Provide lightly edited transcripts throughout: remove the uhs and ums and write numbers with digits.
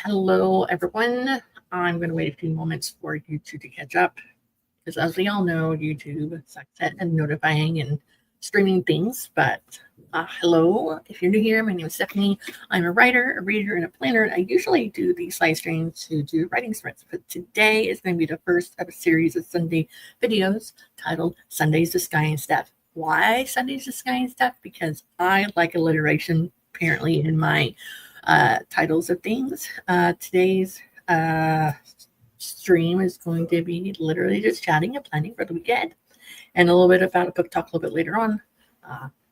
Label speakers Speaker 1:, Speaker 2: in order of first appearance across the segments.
Speaker 1: Hello, everyone. I'm going to wait a few moments for YouTube to catch up because, as we all know, YouTube sucks at notifying and streaming things. But hello, if you're new here, my name is Stephanie. I'm a writer, a reader, and a planner. And I usually do these live streams to do writing sprints, but today is going to be the first of a series of Sunday videos titled Sundays with Skye and Steph. Why Sundays with Skye and Steph? Because I like alliteration, apparently, in my titles of things. Today's stream is going to be literally just chatting and planning for the weekend, and a little bit about a book talk a little bit later on.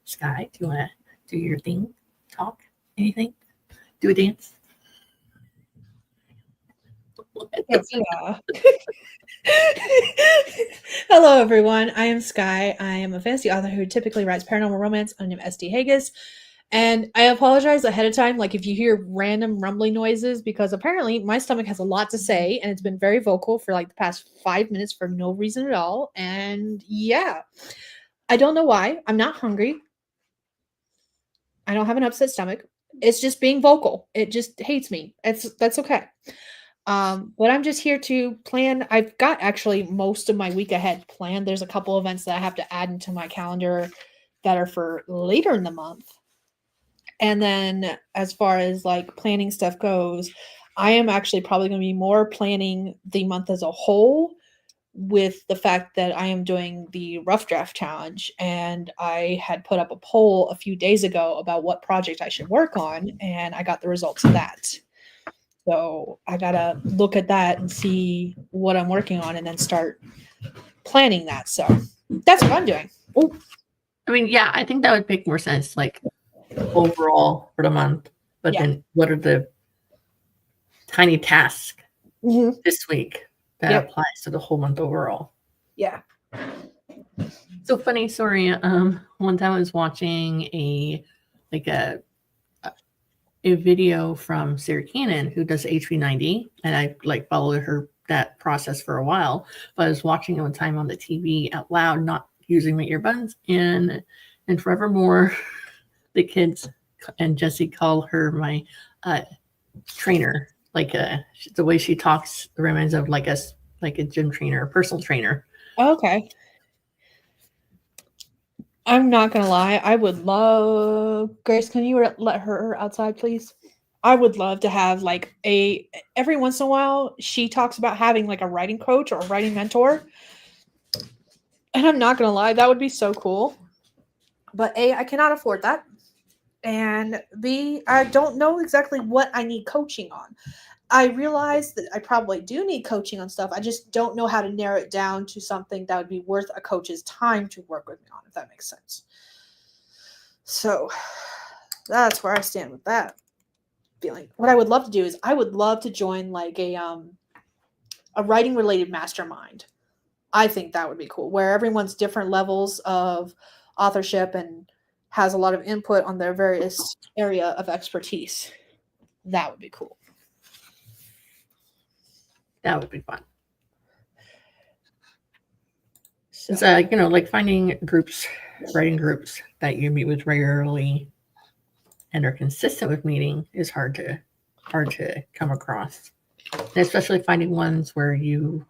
Speaker 1: Skye, do you want to do your thing? Talk? Anything? Do a dance?
Speaker 2: Yeah. Hello, everyone. I am Skye. I am a fantasy author who typically writes paranormal romance under the name SD Haggis. And I apologize ahead of time, like if you hear random rumbling noises, because apparently my stomach has a lot to say, and it's been very vocal for like the past 5 minutes for no reason at all. And yeah, I don't know why. I'm not hungry. I don't have an upset stomach. It's just being vocal. It just hates me. That's okay. But I'm just here to plan. I've got actually most of my week ahead planned. There's a couple events that I have to add into my calendar that are for later in the month. And then as far as like planning stuff goes, I am actually probably going to be more planning the month as a whole, with the fact that I am doing the rough draft challenge. And I had put up a poll a few days ago about what project I should work on, and I got the results of that. So I got to look at that and see what I'm working on and then start planning that. So that's what I'm doing.
Speaker 1: Oh, I mean, yeah, I think that would make more sense, like overall for the month. But then what are the tiny tasks this week that applies to the whole month overall?
Speaker 2: Yeah.
Speaker 1: So funny story. One time I was watching a video from Sarah Cannon, who does HV90, and I like followed her that process for a while. But I was watching it one time on the TV out loud, not using my earbuds, and forevermore, the kids and Jesse call her my trainer. Like the way she talks reminds of like a gym trainer, a personal trainer.
Speaker 2: Okay. I'm not gonna lie. I would love, Grace, can you let her outside, please? I would love to have like every once in a while she talks about having like a writing coach or a writing mentor. And I'm not gonna lie, that would be so cool. But A, I cannot afford that. And B, I don't know exactly what I need coaching on. I realize that I probably do need coaching on stuff. I just don't know how to narrow it down to something that would be worth a coach's time to work with me on, if that makes sense. So that's where I stand with that feeling. What I would love to do is I would love to join like a writing related mastermind. I think that would be cool, where everyone's different levels of authorship and has a lot of input on their various area of expertise. That would be cool.
Speaker 1: That would be fun. So, like finding groups, writing groups that you meet with regularly and are consistent with meeting is hard to come across. And especially finding ones where you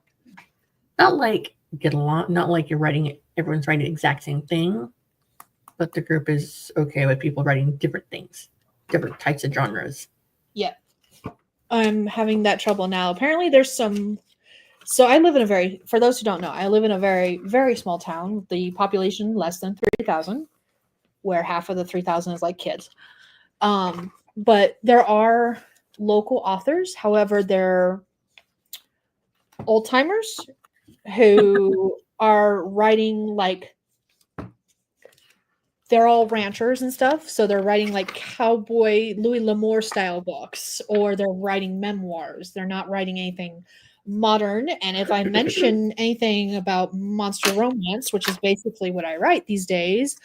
Speaker 1: not like get along, not like you're writing, everyone's writing the exact same thing, but the group is okay with people writing different things, different types of genres.
Speaker 2: Yeah. I'm having that trouble now. Apparently there's some, so I live in for those who don't know, I live in a very, very small town, the population less than 3,000, where half of the 3,000 is like kids. But there are local authors. However, they're old timers who are writing like, they're all ranchers and stuff. So they're writing like cowboy Louis L'Amour style books, or they're writing memoirs. They're not writing anything modern. And if I mention anything about monster romance, which is basically what I write these days,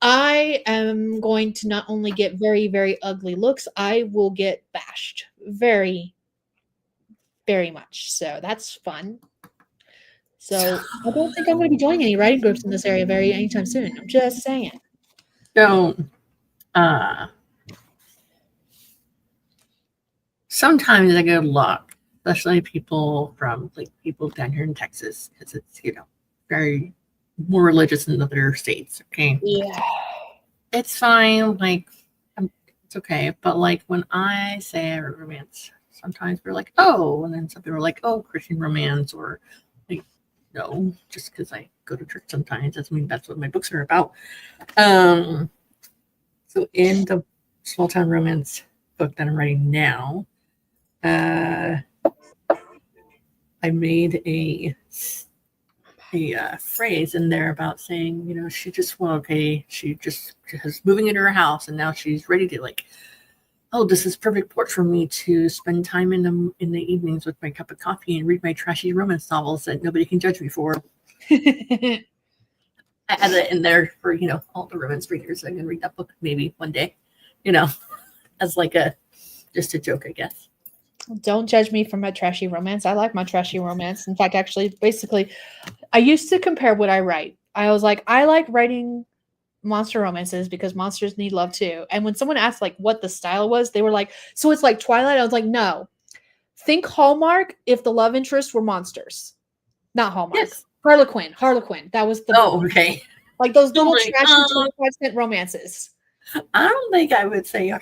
Speaker 2: I am going to not only get very, very ugly looks, I will get bashed very, very much. So that's fun. So I don't think I'm going to be joining any writing groups in this area anytime soon. I'm just saying.
Speaker 1: Don't. sometimes I get luck, especially people from like people down here in Texas, because it's very more religious than other states. Okay,
Speaker 2: Yeah.
Speaker 1: it's fine. Like, it's okay. But like when I say I write romance, sometimes we're like, oh, and then some people are like, oh, Christian romance, or like, no, just because I go to church sometimes doesn't mean that's what my books are about. Um, so in the small town romance book that I'm writing now, uh, I made a phrase in there about saying, she just she just is moving into her house and now she's ready to like, oh, this is perfect porch for me to spend time in the evenings with my cup of coffee and read my trashy romance novels that nobody can judge me for. I added it in there for all the romance readers. I can read that book maybe one day, as like just a joke, I guess.
Speaker 2: Don't judge me for my trashy romance. I like my trashy romance. In fact, actually, basically, I used to compare what I write. I was like, I like writing monster romances because monsters need love too. And when someone asked like what the style was, they were like, so it's like Twilight? I was like, no. Think Hallmark if the love interests were monsters. Not Hallmark.
Speaker 1: Yes.
Speaker 2: Harlequin. That was the
Speaker 1: Oh, okay.
Speaker 2: like those little
Speaker 1: like,
Speaker 2: trashy 25-cent romances.
Speaker 1: I don't think I would say a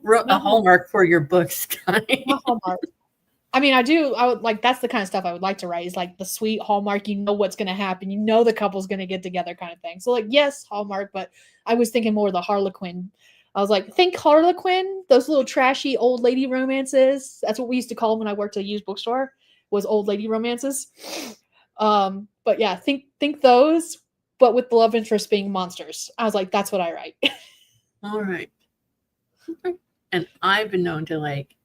Speaker 1: Hallmark for your books, Skye.
Speaker 2: Not Hallmark. I mean, I would like, that's the kind of stuff I would like to write, is like the sweet Hallmark, what's going to happen. The couple's going to get together kind of thing. So like, yes, Hallmark, but I was thinking more of the Harlequin. I was like, think Harlequin, those little trashy old lady romances. That's what we used to call them when I worked at a used bookstore, was old lady romances. But yeah, think those, but with the love interest being monsters. I was like, that's what I write.
Speaker 1: All right. And I've been known to like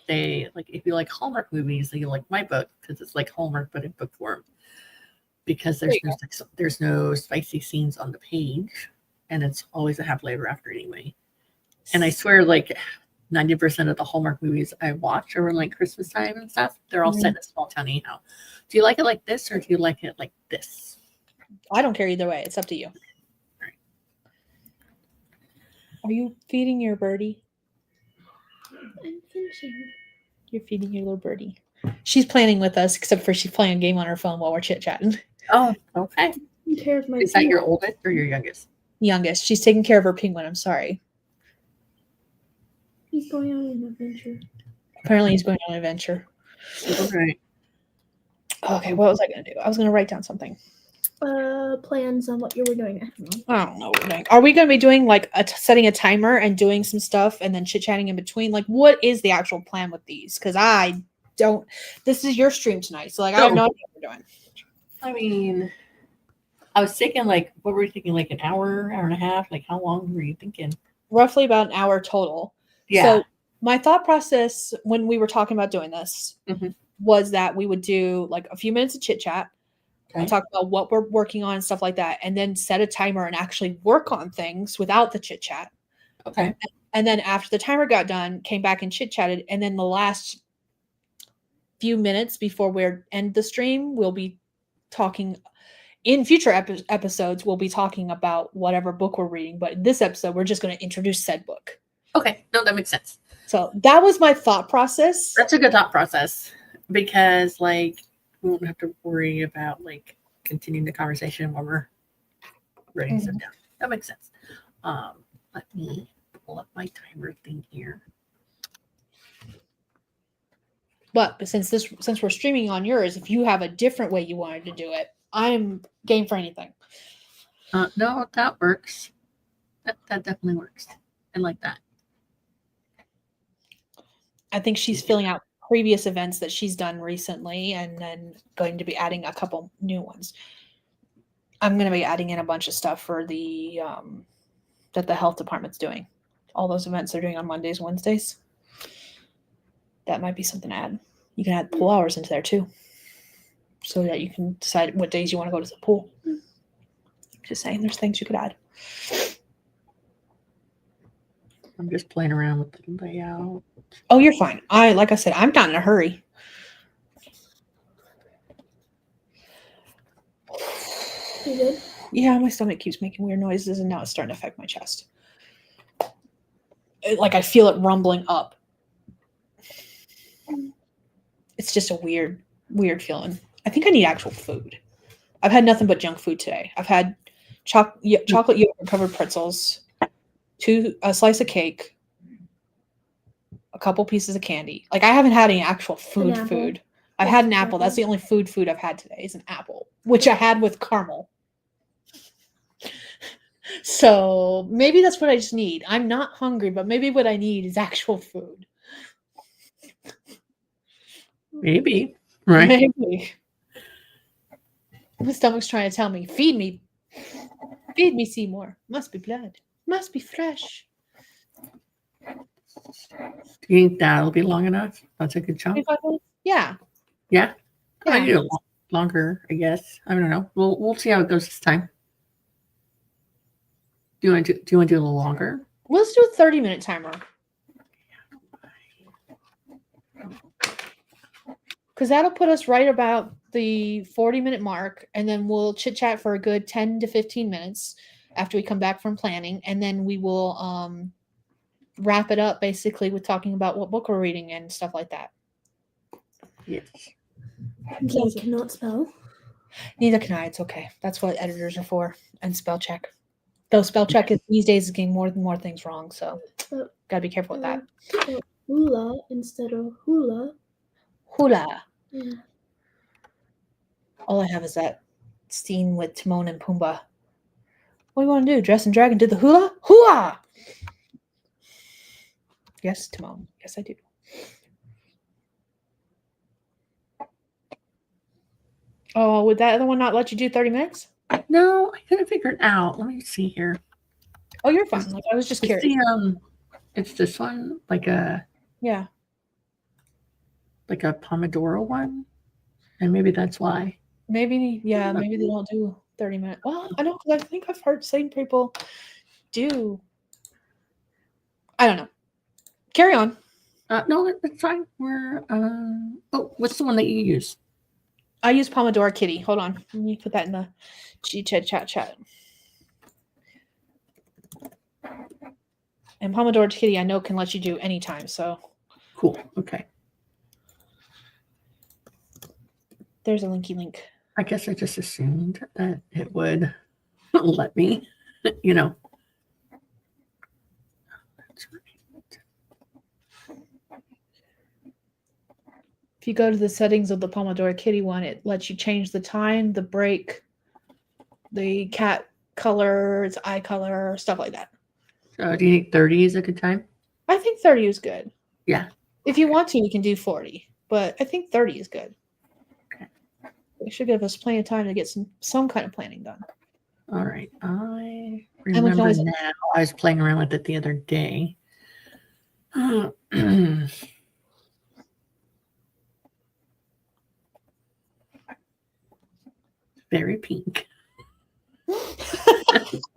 Speaker 1: say, like, if you like Hallmark movies, then you like my book because it's like Hallmark but in book form. Because there's no spicy scenes on the page, and it's always a happily ever after anyway. And I swear, like 90% of the Hallmark movies I watch around like Christmas time and stuff, they're all set in a small town anyhow. Do you like it like this or do you like it like this?
Speaker 2: I don't care either way. It's up to you.
Speaker 1: Right.
Speaker 2: Are you feeding your birdie? I'm finishing. You're feeding your little birdie. She's planning with us, except for she's playing a game on her phone while we're chit-chatting.
Speaker 1: Oh, okay. Is that your oldest or your youngest?
Speaker 2: Youngest. She's taking care of her penguin. I'm sorry.
Speaker 3: He's going on an adventure.
Speaker 2: Apparently he's going on an adventure.
Speaker 1: Okay.
Speaker 2: Okay, what was I going to do? I was going to write down something.
Speaker 3: Plans on what you were doing.
Speaker 2: I don't know what we're doing. Are we going to be doing like setting a timer and doing some stuff and then chit-chatting in between? Like, what is the actual plan with these? Because I don't. This is your stream tonight, so like I have no idea what we're doing.
Speaker 1: I mean, I was thinking like, what were you thinking? Like an hour and a half? Like how long were you thinking?
Speaker 2: Roughly about an hour total.
Speaker 1: Yeah.
Speaker 2: So my thought process when we were talking about doing this was that we would do like a few minutes of chit chat, talk about what we're working on and stuff like that, and then set a timer and actually work on things without the chit chat.
Speaker 1: Okay.
Speaker 2: And then after the timer got done, came back and chit chatted, and then the last few minutes before we end the stream, we'll be talking. In future episodes, we'll be talking about whatever book we're reading, but in this episode, we're just going to introduce said book.
Speaker 1: Okay. No, that makes sense.
Speaker 2: So that was my thought process.
Speaker 1: That's a good thought process because, like, we won't have to worry about, like, continuing the conversation when we're writing stuff down. That makes sense. Let me pull up my timer thing here.
Speaker 2: But since we're streaming on yours, if you have a different way you wanted to do it, I'm game for anything.
Speaker 1: No, that works. That definitely works. I like that.
Speaker 2: I think she's filling out previous events that she's done recently and then going to be adding a couple new ones. I'm going to be adding in a bunch of stuff for the that the health department's doing. All those events they're doing on Mondays, Wednesdays. That might be something to add. You can add pool hours into there too, so that you can decide what days you want to go to the pool. Just saying, there's things you could add.
Speaker 1: I'm just playing around with the layout.
Speaker 2: Oh, you're fine. Like I said, I'm not in a hurry.
Speaker 3: You good?
Speaker 2: Yeah, my stomach keeps making weird noises, and now it's starting to affect my chest. Like I feel it rumbling up. it's just a weird feeling. I think I need actual food. I've had nothing but junk food today. I've had chocolate yogurt covered pretzels, a slice of cake, a couple pieces of candy. Like I haven't had any actual food. I've had an apple. That's the only food I've had today is an apple, which I had with caramel. So maybe that's what I just need. I'm not hungry, but maybe what I need is actual food.
Speaker 1: Maybe. Right.
Speaker 2: Maybe. My stomach's trying to tell me, feed me, Seymour. Must be blood. Must be fresh.
Speaker 1: Do you think that'll be long enough? That's a good chunk.
Speaker 2: Yeah.
Speaker 1: Yeah.
Speaker 2: Yeah.
Speaker 1: I do it longer, I guess. I don't know. We'll see how it goes this time. Do you want to do a little longer?
Speaker 2: Let's do a 30-minute timer. Because that'll put us right about the 40-minute mark, and then we'll chit-chat for a good 10 to 15 minutes after we come back from planning, and then we will wrap it up basically with talking about what book we're reading and stuff like that.
Speaker 1: Yes.
Speaker 3: I cannot spell.
Speaker 2: Neither can I. It's okay. That's what editors are for, and spell check. Though spell check these days is getting more and more things wrong, so gotta be careful with that.
Speaker 3: Hula instead of hula.
Speaker 2: Hula.
Speaker 3: Yeah.
Speaker 2: All I have is that scene with Timon and Pumbaa. What do you want to do? Dress and Dragon did the hula? Hula! Yes, Timon. Yes, I do. Oh, would that other one not let you do 30 minutes?
Speaker 1: No, I couldn't figure it out. Let me see here.
Speaker 2: Oh, you're fine. Like, I was just curious.
Speaker 1: It's this one, like a Pomodoro one, and maybe that's why.
Speaker 2: Maybe they don't do 30 minutes. Well, I know because I think I've heard some people do. I don't know. Carry on.
Speaker 1: No, it's fine. We're what's the one that you use?
Speaker 2: I use Pomodoro Kitty. Hold on. Let me put that in the chat. And Pomodoro Kitty, I know can let you do anytime. So
Speaker 1: cool. Okay.
Speaker 2: There's a link.
Speaker 1: I guess I just assumed that it would let me, you know. That's right.
Speaker 2: If you go to the settings of the Pomodoro Kitty one, it lets you change the time, the break, the cat color, its eye color, stuff like that.
Speaker 1: Do you think 30 is a good time?
Speaker 2: I think 30 is good.
Speaker 1: Yeah.
Speaker 2: If you want to, we can do 40, but I think 30 is good.
Speaker 1: Okay.
Speaker 2: It should give us plenty of time to get some kind of planning done.
Speaker 1: All right. I remember now. I was playing around with it the other day. Very pink.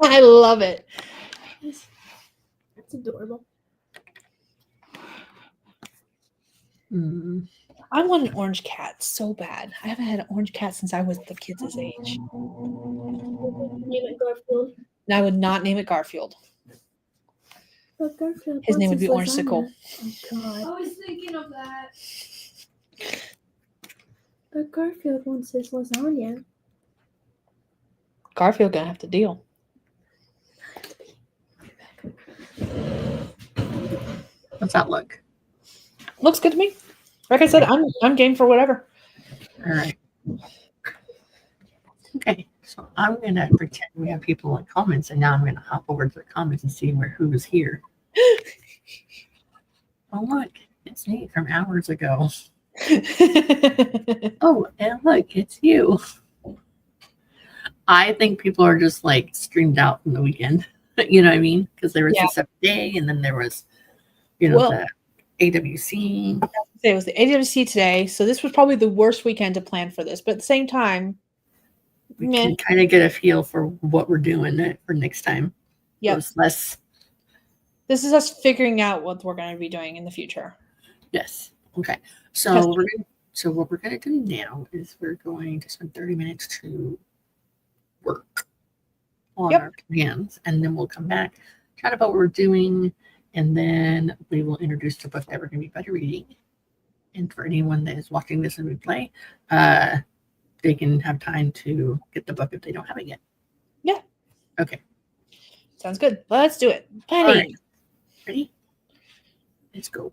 Speaker 2: I love it.
Speaker 3: It's adorable.
Speaker 2: I want an orange cat so bad. I haven't had an orange cat since I was the kids' age.
Speaker 3: Name it Garfield.
Speaker 2: And I would not name it Garfield.
Speaker 3: But Garfield.
Speaker 2: His name would be Orange Sickle.
Speaker 3: Oh God.
Speaker 4: I was thinking of that.
Speaker 3: But Garfield wants his lasagna.
Speaker 2: Garfield gonna have to deal.
Speaker 1: What's that look?
Speaker 2: Looks good to me. Like I said, I'm game for whatever.
Speaker 1: All right. Okay, so I'm gonna pretend we have people in comments, and now I'm gonna hop over to the comments and see who is here. Oh look, it's me from hours ago. Oh, and look, it's you. I think people are just like streamed out from the weekend. You know what I mean? Because there was the 7th day, and then there was, the AWC.
Speaker 2: It was the AWC today, so this was probably the worst weekend to plan for this. But at the same time,
Speaker 1: we can kind of get a feel for what we're doing for next time.
Speaker 2: Yeah,
Speaker 1: less.
Speaker 2: This is us figuring out what we're going to be doing in the future.
Speaker 1: Yes. Okay. So what we're going to do now is we're going to spend 30 minutes to work on our plans, and then we'll come back, chat about what we're doing, and then we will introduce the book that we're going to be better reading. And for anyone that is watching this in replay, they can have time to get the book if they don't have it yet.
Speaker 2: Yeah.
Speaker 1: Okay.
Speaker 2: Sounds good. Let's do it. Penny.
Speaker 1: All right. Ready? Let's go.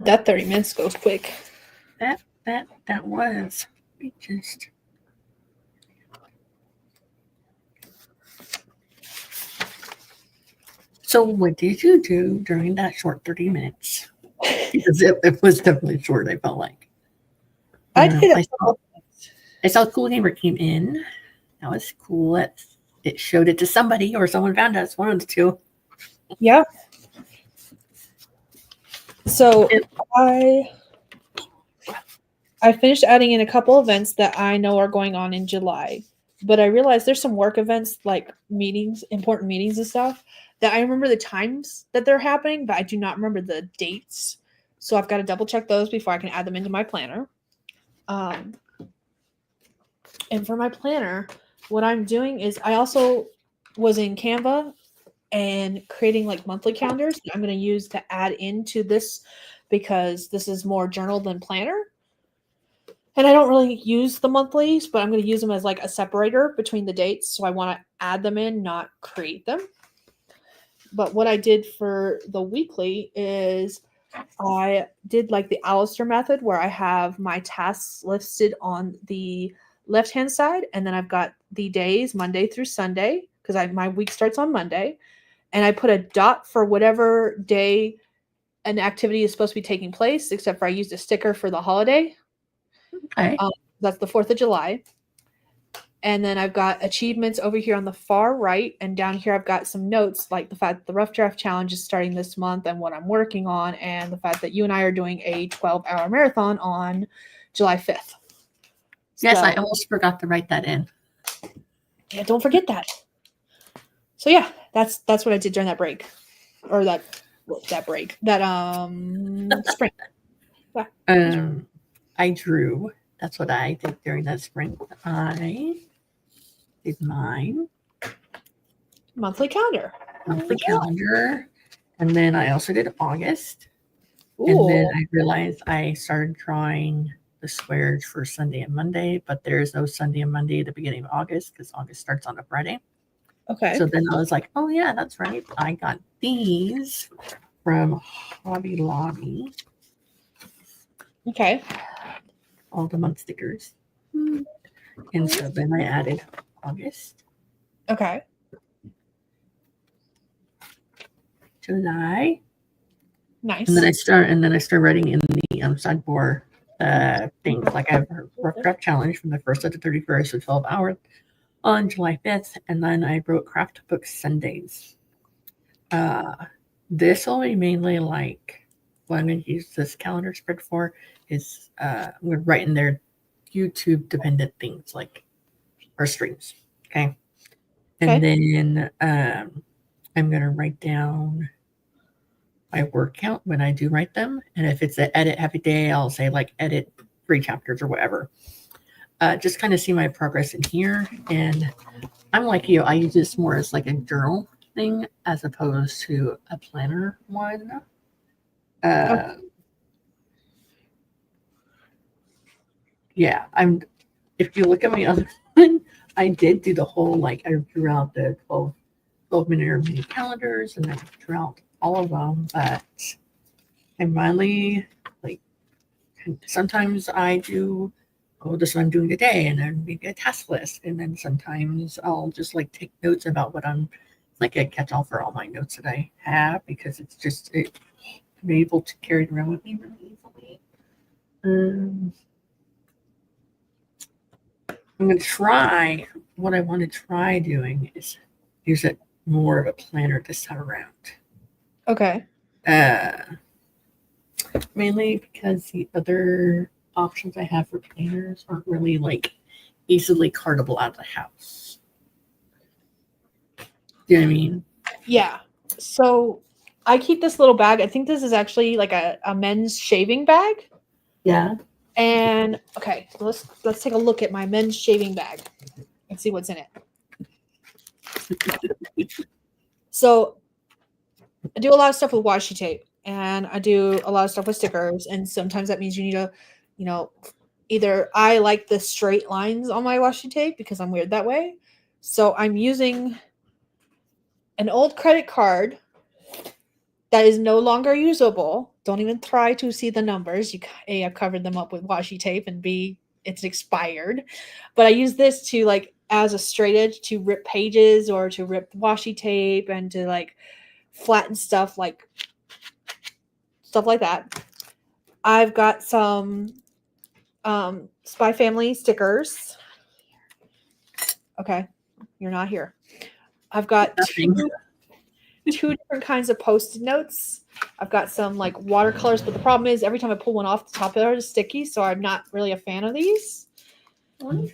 Speaker 2: That 30 minutes goes quick.
Speaker 1: That was. We just. So, what did you do during that short 30 minutes? Because it was definitely short, I felt like.
Speaker 2: I did it.
Speaker 1: I saw Cool Gamer came in. That was cool. It showed it to somebody, or someone found us. One of the two.
Speaker 2: Yeah. So I finished adding in a couple events that I know are going on in July, but I realized there's some work events like meetings, important meetings and stuff that I remember the times that they're happening, but I do not remember the dates. So I've got to double check those before I can add them into my planner. And for my planner, what I'm doing is I also was in Canva and creating like monthly calendars that I'm going to use to add into this because this is more journal than planner. And I don't really use the monthlies, but I'm going to use them as like a separator between the dates. So I want to add them in, not create them. But what I did for the weekly is I did like the Alistair method where I have my tasks listed on the left-hand side. And then I've got the days, Monday through Sunday, because my week starts on Monday. And I put a dot for whatever day an activity is supposed to be taking place, except for I used a sticker for the holiday.
Speaker 1: Okay.
Speaker 2: That's the 4th of July. And then I've got achievements over here on the far right. And down here, I've got some notes like the fact that the Rough Draft Challenge is starting this month and what I'm working on, and the fact that you and I are doing a 12-hour marathon on July 5th.
Speaker 1: Yes, I almost forgot to write that in.
Speaker 2: Yeah, don't forget that. So yeah, that's what I did during that break. Or that spring. Yeah.
Speaker 1: I drew. That's what I did during that spring. I did mine.
Speaker 2: Monthly calendar.
Speaker 1: And then I also did August.
Speaker 2: Ooh.
Speaker 1: And then I realized I started drawing the squares for Sunday and Monday, but there's no Sunday and Monday at the beginning of August because August starts on a Friday.
Speaker 2: Okay.
Speaker 1: So then I was like, oh yeah, that's right. I got these from Hobby Lobby.
Speaker 2: Okay.
Speaker 1: All the month stickers. And so then I added August.
Speaker 2: Okay.
Speaker 1: July.
Speaker 2: Nice.
Speaker 1: And then I start writing in the sideboard things. Like I have a Rough Draft Challenge from the 1st to the 31st, so 12 hours on July 5th. And then I wrote Craft Book Sundays. This will be mainly like what I'm going to use this calendar spread for is I'm going to write in there YouTube dependent things like our streams. Okay. And then I'm going to write down my word count when I do write them. And if it's an edit happy day, I'll say like edit 3 chapters or whatever. Just kind of see my progress in here. And I'm like you, I use this more as like a journal thing as opposed to a planner one. Yeah, if you look at my other one, I did do the whole, like, I drew out the 12-minute or mini calendars, and I drew out all of them, but I finally, like, sometimes I do, oh, this is what I'm doing today, and then maybe a task list, and then sometimes I'll just, like, take notes about what I'm, like, a catch-all for all my notes that I have, because it's just, I'm able to carry it around with me really easily. I'm going to try, what I want to try doing is use it more of a planner this time around.
Speaker 2: Okay.
Speaker 1: Mainly because the other options I have for planners aren't really like easily cartable out of the house. Do you know what I mean?
Speaker 2: Yeah. So I keep this little bag. I think this is actually like a men's shaving bag.
Speaker 1: Yeah.
Speaker 2: And okay, let's take a look at my men's shaving bag and see what's in it. So I do a lot of stuff with washi tape, and I do a lot of stuff with stickers, and sometimes that means you need to, either I like the straight lines on my washi tape because I'm weird that way. So I'm using an old credit card that is no longer usable. Don't even try to see the numbers. A, I've covered them up with washi tape, and B, it's expired. But I use this to like as a straight edge to rip pages or to rip washi tape and to like flatten stuff like that. I've got some Spy Family stickers. Okay, you're not here. I've got two different kinds of Post-it notes. I've got some like watercolors, but the problem is every time I pull one off, the top of it is sticky, so I'm not really a fan of these. And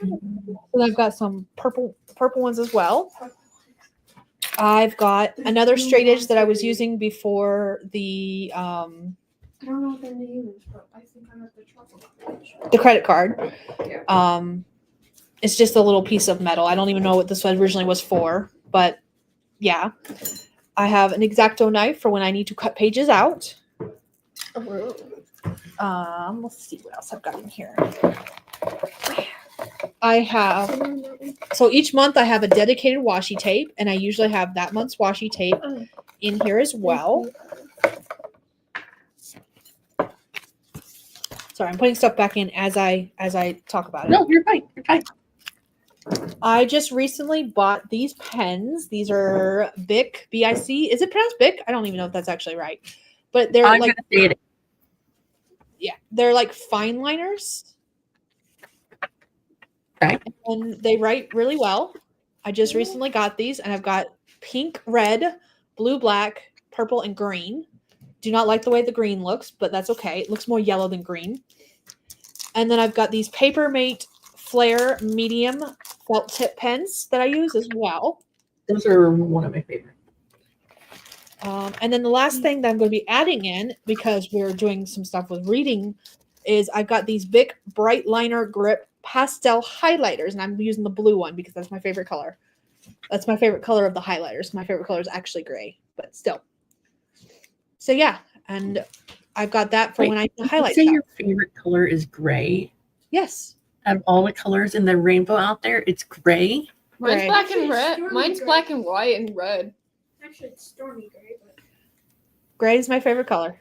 Speaker 2: I've got some purple ones as well. I've got another straight edge that I was using before the
Speaker 3: I don't know what they're using, but I think I'm at the trouble.
Speaker 2: the credit card.
Speaker 3: Yeah.
Speaker 2: It's just a little piece of metal. I don't even know what this one originally was for, but yeah. I have an X-Acto knife for when I need to cut pages out. Let's see what else I've got in here. I have, so each month I have a dedicated washi tape, and I usually have that month's washi tape in here as well. Sorry, I'm putting stuff back in as I talk about it.
Speaker 1: No, you're fine. You're fine.
Speaker 2: I just recently bought these pens. These are Bic, B-I-C. Is it pronounced Bic? I don't even know if that's actually right. But they're
Speaker 1: I'm
Speaker 2: like,
Speaker 1: gonna say it.
Speaker 2: yeah, they're like fine liners.
Speaker 1: Okay.
Speaker 2: And they write really well. I just recently got these, and I've got pink, red, blue, black, purple, and green. Do not like the way the green looks, but that's okay. It looks more yellow than green. And then I've got these Papermate Flare medium felt tip pens that I use as well.
Speaker 1: Those are one of my favorites.
Speaker 2: And then the last thing that I'm going to be adding in, because we're doing some stuff with reading, is I've got these Bic Bright Liner Grip pastel highlighters, and I'm using the blue one because that's my favorite color. That's my favorite color of the highlighters. My favorite color is actually gray, but still. So yeah, and I've got that for when I highlight
Speaker 1: Say
Speaker 2: stuff.
Speaker 1: your favorite color is gray.
Speaker 2: Yes.
Speaker 1: Out of all the colors in the rainbow out there, it's gray.
Speaker 4: Mine's
Speaker 2: Gray.
Speaker 4: black and
Speaker 3: Actually,
Speaker 4: red.
Speaker 3: stormy
Speaker 4: Mine's
Speaker 3: gray.
Speaker 4: black and white and red.
Speaker 3: Actually, it's stormy gray, but
Speaker 2: Gray is my favorite color.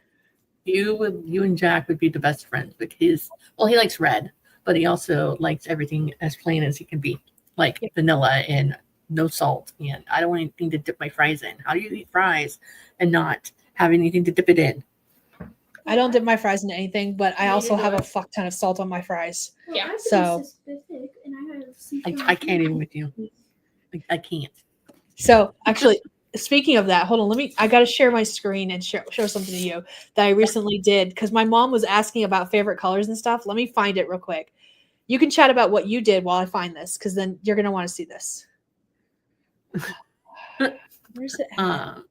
Speaker 1: You and Jack would be the best friends because, well, he likes red, but he also likes everything as plain as he can be, like vanilla and no salt. And I don't want anything to dip my fries in. How do you eat fries and not have anything to dip it in?
Speaker 2: I don't dip my fries into anything, but I also
Speaker 4: Neither
Speaker 2: have
Speaker 4: do
Speaker 2: a fuck ton of salt on my fries.
Speaker 3: well,
Speaker 4: Yeah,
Speaker 3: I'm
Speaker 2: so-
Speaker 3: specific, and I have seafood.
Speaker 1: I can't even with you. I can't.
Speaker 2: So actually, speaking of that, hold on. I got to share my screen and show something to you that I recently did because my mom was asking about favorite colors and stuff. Let me find it real quick. You can chat about what you did while I find this because then you're going to want to see this. Where's it?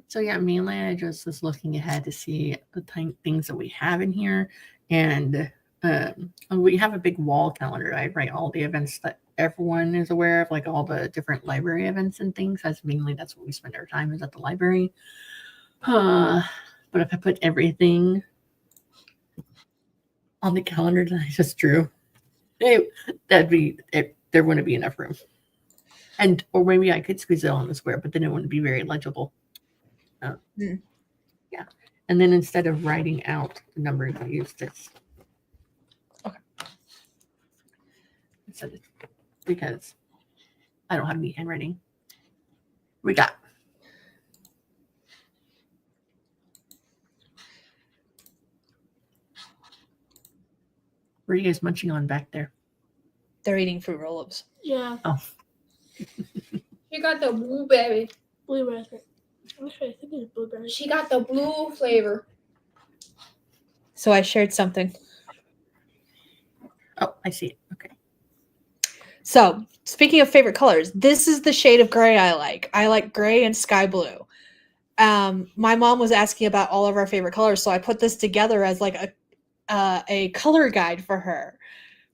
Speaker 1: So yeah, mainly I just was looking ahead to see the things that we have in here, and we have a big wall calendar. I write all the events that everyone is aware of, like all the different library events and things. That's what we spend our time is at the library. But if I put everything on the calendar that I just drew, there wouldn't be enough room. Or maybe I could squeeze it on the square, but then it wouldn't be very legible. Yeah. And then instead of writing out the numbers, I use this.
Speaker 2: Okay.
Speaker 1: Because I don't have any handwriting. We got. What are you guys munching on back there?
Speaker 2: They're eating fruit roll-ups.
Speaker 3: Yeah,
Speaker 1: Oh,
Speaker 4: She got the blueberry.
Speaker 3: blue raspberry. Actually, I think it's blueberry.
Speaker 4: She got the blue flavor.
Speaker 2: So I shared something.
Speaker 1: oh, I see it. Okay.
Speaker 2: So speaking of favorite colors, this is the shade of gray I like. I like gray and sky blue. My mom was asking about all of our favorite colors, so I put this together as like a color guide for her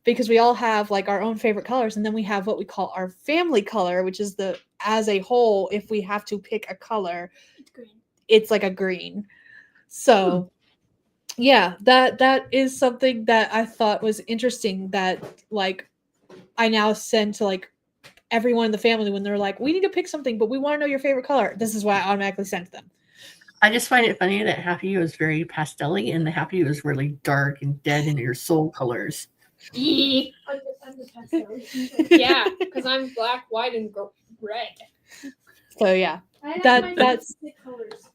Speaker 2: because we all have like our own favorite colors, and then we have what we call our family color, which is the as a whole. If we have to pick a color,
Speaker 3: It's green.
Speaker 2: it's like a green. So yeah, that is something that I thought was interesting that like I now send to like everyone in the family when they're like, we need to pick something, but we want to know your favorite color. This is why I automatically send to them.
Speaker 1: I just find it funny that half of you is very pastel-y and the half of you is really dark and dead in your soul colors.
Speaker 4: Yee.
Speaker 3: I'm the pastel.
Speaker 4: Yeah, because I'm black, white, and red.
Speaker 2: So yeah,
Speaker 3: I have
Speaker 2: That-
Speaker 3: my
Speaker 2: that's-
Speaker 3: specific colors.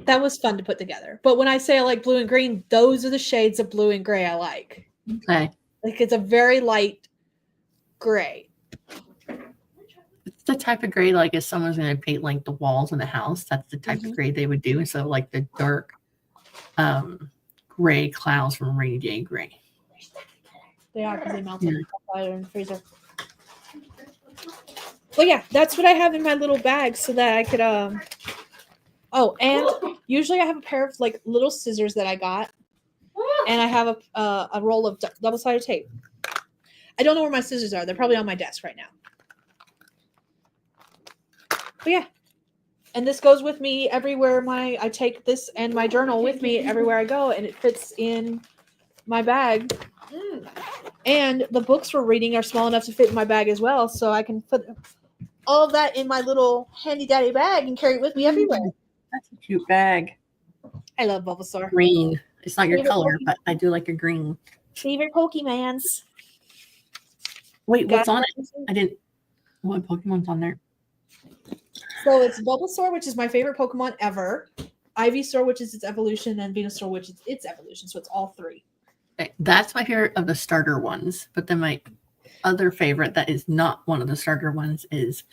Speaker 2: that was fun to put together. But when I say I like blue and green, those are the shades of blue and gray I like.
Speaker 1: Okay.
Speaker 2: Like it's a very light gray.
Speaker 1: It's the type of gray, like if someone's going to paint like the walls in the house, that's the type of gray they would do instead of like the dark gray clouds from Rainy Day Gray.
Speaker 2: They are because they melt
Speaker 1: Yeah.
Speaker 2: in the freezer. But yeah, that's what I have in my little bag so that I could Oh, and usually I have a pair of like little scissors that I got, and I have a roll of double-sided tape. I don't know where my scissors are. They're probably on my desk right now. But yeah, and this goes with me everywhere. I take this and my journal with me everywhere I go, and it fits in my bag. And the books we're reading are small enough to fit in my bag as well, so I can put all of that in my little handy dandy bag and carry it with me everywhere.
Speaker 1: That's a cute bag.
Speaker 2: I love Bulbasaur.
Speaker 1: Green. It's not your
Speaker 2: Favorite
Speaker 1: color,
Speaker 2: Pokemon?
Speaker 1: but I do like your green.
Speaker 2: Favorite Pokemons.
Speaker 1: Wait, what's
Speaker 2: Got
Speaker 1: on it? I didn't. What Pokemon's on there?
Speaker 2: So it's Bulbasaur, which is my favorite Pokemon ever. Ivysaur, which is its evolution, and Venusaur, which is its evolution. So it's all three.
Speaker 1: Okay, that's my favorite of the starter ones. But then my other favorite that is not one of the starter ones is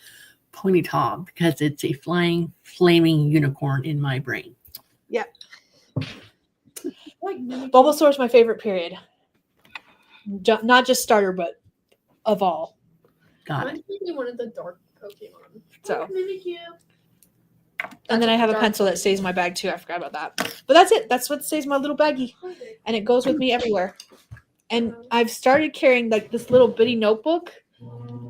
Speaker 1: Ponyta because it's a flying, flaming unicorn in my brain.
Speaker 2: Bulbasaur is my favorite, period. Not just starter, but of all.
Speaker 1: Got it.
Speaker 4: Mine's maybe one of the dark Pokemon.
Speaker 2: So,
Speaker 3: Mimikyu.
Speaker 2: and then I have a
Speaker 4: Dark
Speaker 2: pencil that stays in my bag too. I forgot about that. But that's it. That's what stays in my little baggie. And it goes with me everywhere. And I've started carrying like this little bitty notebook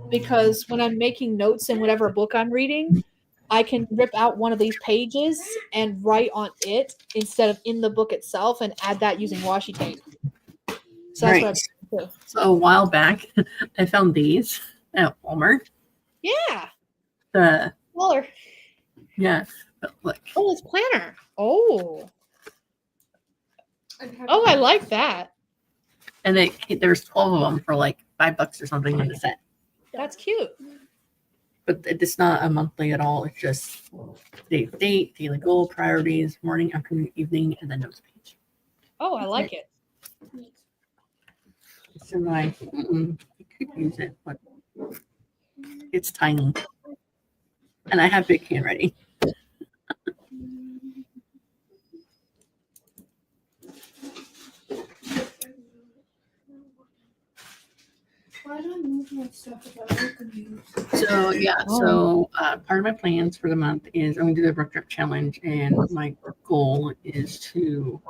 Speaker 2: because when I'm making notes in whatever book I'm reading, I can rip out one of these pages and write on it instead of in the book itself and add that using washi tape. So that's what I'm doing too.
Speaker 1: So a while back, I found these at Walmart.
Speaker 2: Yeah.
Speaker 1: The
Speaker 2: Smaller.
Speaker 1: yeah, but look,
Speaker 2: Oh, it's planner. Oh. Oh, I like that.
Speaker 1: and there's 12 of them for like $5 or something in the set.
Speaker 2: That's cute.
Speaker 1: But it's not a monthly at all. It's just date, daily goal, priorities, morning, afternoon, evening, and then notes page.
Speaker 2: Oh, I like it.
Speaker 1: So I could use it, but it's tiny, and I have big handwriting.
Speaker 3: Why do I move my stuff without looking
Speaker 1: So yeah, so part of my plans for the month is I'm going to do the book drip challenge, and my goal is to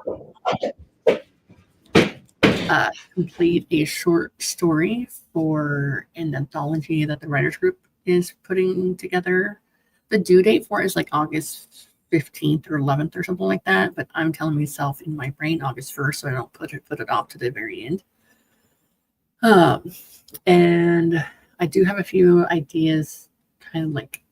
Speaker 1: complete a short story for an anthology that the writers group is putting together. The due date for it is like August 15th or 11th or something like that, but I'm telling myself in my brain August 1st so I don't put it off to the very end. And I do have a few ideas, kind of like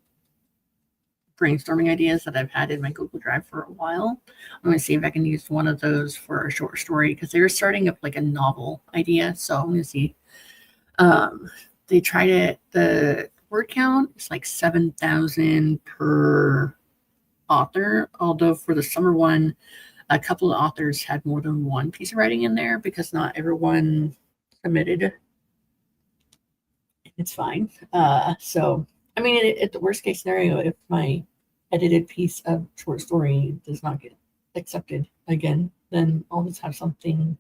Speaker 1: brainstorming ideas that I've had in my Google Drive for a while. I'm going to see if I can use one of those for a short story because they're starting up like a novel idea. So I'm going to see. They tried it. The word count is like 7,000 per author. Although for the summer one, a couple of authors had more than one piece of writing in there because not everyone submitted. It's fine. So I mean, at the worst case scenario, if my edited piece of short story does not get accepted again, then I'll just have something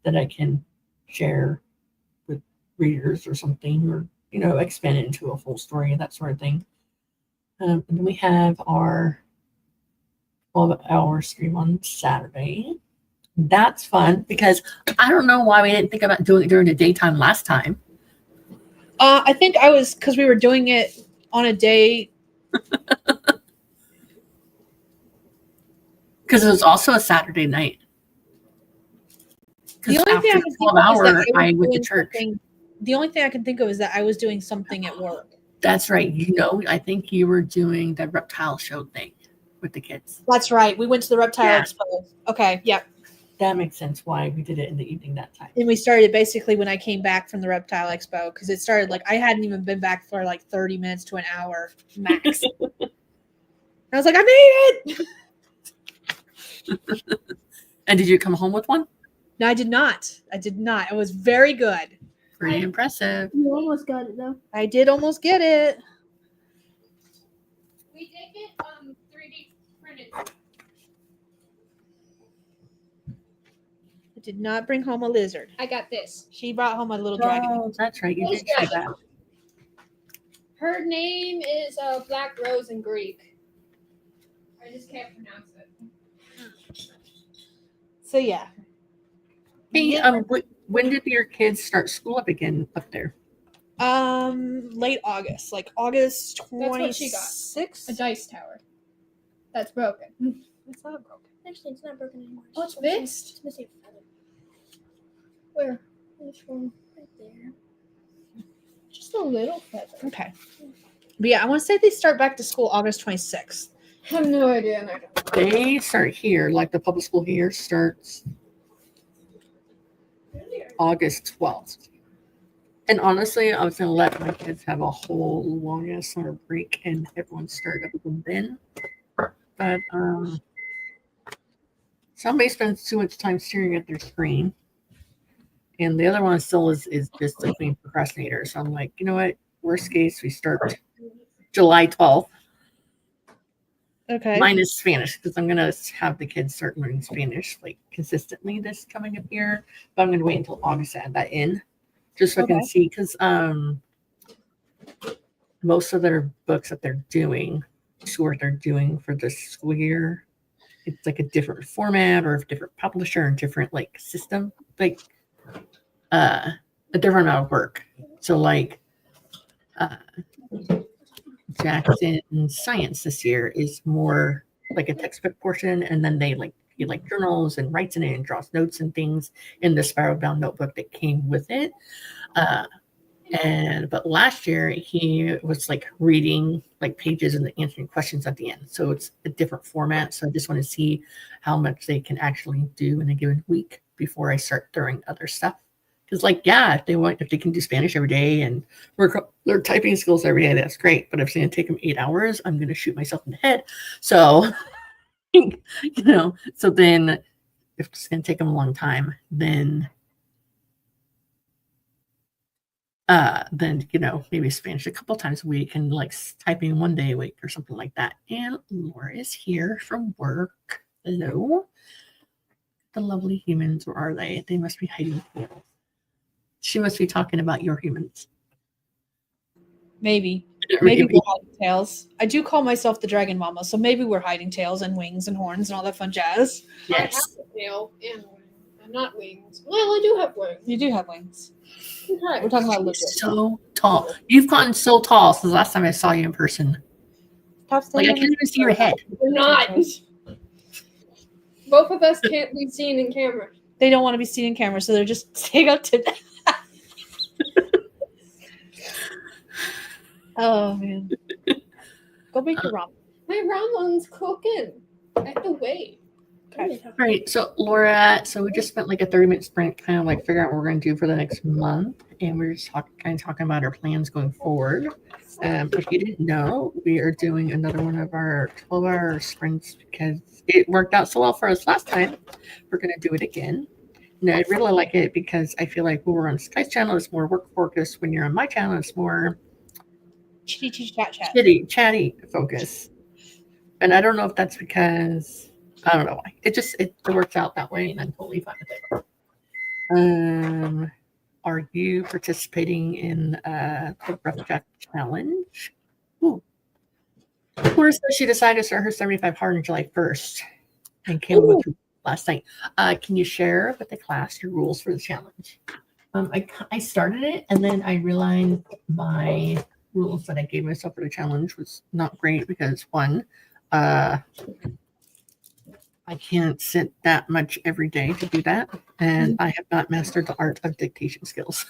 Speaker 1: that I can share with readers or something, or expand it into a full story, that sort of thing. And then we have our 12-hour stream on Saturday. That's fun because I don't know why we didn't think about doing it during the daytime last time.
Speaker 2: I think because we were doing it on a day.
Speaker 1: Because it was also a Saturday night.
Speaker 2: The only thing I can think
Speaker 1: 12
Speaker 2: of is that
Speaker 1: hour, I went to church.
Speaker 2: The only thing I can think of is that I was doing something at work.
Speaker 1: That's right. I think you were doing the reptile show thing. with the kids.
Speaker 2: That's right. We went to the reptile
Speaker 1: Yeah.
Speaker 2: expo. Okay, yeah.
Speaker 1: That makes sense why we did it in the evening that time.
Speaker 2: And we started basically when I came back from the reptile expo because it started like I hadn't even been back for like 30 minutes to an hour max. I was like, I made it.
Speaker 1: And did you come home with one?
Speaker 2: No, I did not. I did not. It was very good.
Speaker 1: Pretty impressive.
Speaker 3: You almost got it though.
Speaker 2: I did almost get it.
Speaker 4: We did get 3D printed.
Speaker 2: I did not bring home a lizard.
Speaker 4: I got this.
Speaker 2: She brought home a little dragon.
Speaker 1: Oh, that's right. You
Speaker 4: Who's
Speaker 1: did say
Speaker 4: dragon?
Speaker 1: that.
Speaker 4: Her name is Black Rose in Greek. I just can't pronounce it.
Speaker 2: So yeah.
Speaker 1: Hey, when did your kids start school up again up there?
Speaker 2: Late August, like August
Speaker 4: what she got.
Speaker 2: 26th.
Speaker 4: A dice tower. That's broken.
Speaker 2: It's not broken.
Speaker 3: Actually, it's not broken anymore.
Speaker 4: Oh, it's
Speaker 3: missing-
Speaker 4: fixed?
Speaker 3: It's missing a feather.
Speaker 4: Where?
Speaker 3: Which one? Right there.
Speaker 4: Just a little feather.
Speaker 2: Okay. But yeah, I want to say they start back to school August 26th.
Speaker 4: I have no idea. And I don't know.
Speaker 1: They start here, like the public school here starts August 12th. And honestly, I was going to let my kids have a whole long ass summer break and everyone start up with them then. But somebody spends too much time staring at their screen. And the other one still is just a clean procrastinator. So I'm like, you know what? Worst case, we start July 12th.
Speaker 2: Okay.
Speaker 1: Minus Spanish, because I'm gonna have the kids start learning Spanish like consistently this coming up year. But I'm gonna wait until August to add that in, just so I can
Speaker 2: Okay.
Speaker 1: see. Because most of their books that they're doing, what they're doing for this school year, it's like a different format or a different publisher and different like system, like a different amount of work. So like Jackson Science this year is more like a textbook portion, and then he like journals and writes in it and draws notes and things in the spiral bound notebook that came with it. But last year he was like reading like pages and answering questions at the end. So it's a different format. So I just want to see how much they can actually do in a given week before I start throwing other stuff. Because if they can do Spanish every day and work up their typing skills every day, that's great. But if it's going to take them 8 hours, I'm going to shoot myself in the head. So, so then if it's going to take them a long time, then maybe Spanish a couple times a week and like typing one day a week or something like that. And Laura is here from work. Hello. The lovely humans, where are they? They must be hiding. She must be talking about your humans.
Speaker 2: Maybe. Maybe we're hiding tails. I do call myself the dragon mama, so maybe we're hiding tails and wings and horns and all that fun jazz.
Speaker 4: I have
Speaker 1: Yes.
Speaker 4: a tail and wings. And not wings. Well, I do have wings.
Speaker 2: You do have wings.
Speaker 4: Okay.
Speaker 2: We're talking about legit.
Speaker 1: So tall. You've gotten so tall since the last time I saw you in person.
Speaker 2: Stop
Speaker 1: Like I
Speaker 2: saying
Speaker 1: can't even see your head.
Speaker 4: We're not. Both of us can't be seen in camera.
Speaker 2: They don't want to be seen in camera, so they're just staying up to that. Oh man. Go make your ramen.
Speaker 4: My ramen's cooking. I have to wait.
Speaker 2: Okay.
Speaker 1: All right, so Laura, we just spent like a 30-minute sprint kind of like figuring out what we're going to do for the next month. And we're just talking about our plans going forward. If you didn't know, we are doing another one of our 12-hour sprints because it worked out so well for us last time. We're going to do it again. And I really like it because I feel like when we're on Skye's channel, it's more work focused. When you're on my channel, it's more
Speaker 2: Chitty chat.
Speaker 1: chatty focus. And I don't know if that's because I don't know why. It works out that way, and I'm totally fine with it. Are you participating in the Rough Jack Challenge? Ooh. Laura says she decided to start her 75 hard on July 1st and came with last night. Can you share with the class your rules for the challenge? I started it, and then I realized my rules that I gave myself for the challenge was not great because one, I can't sit that much every day to do that, and I have not mastered the art of dictation skills.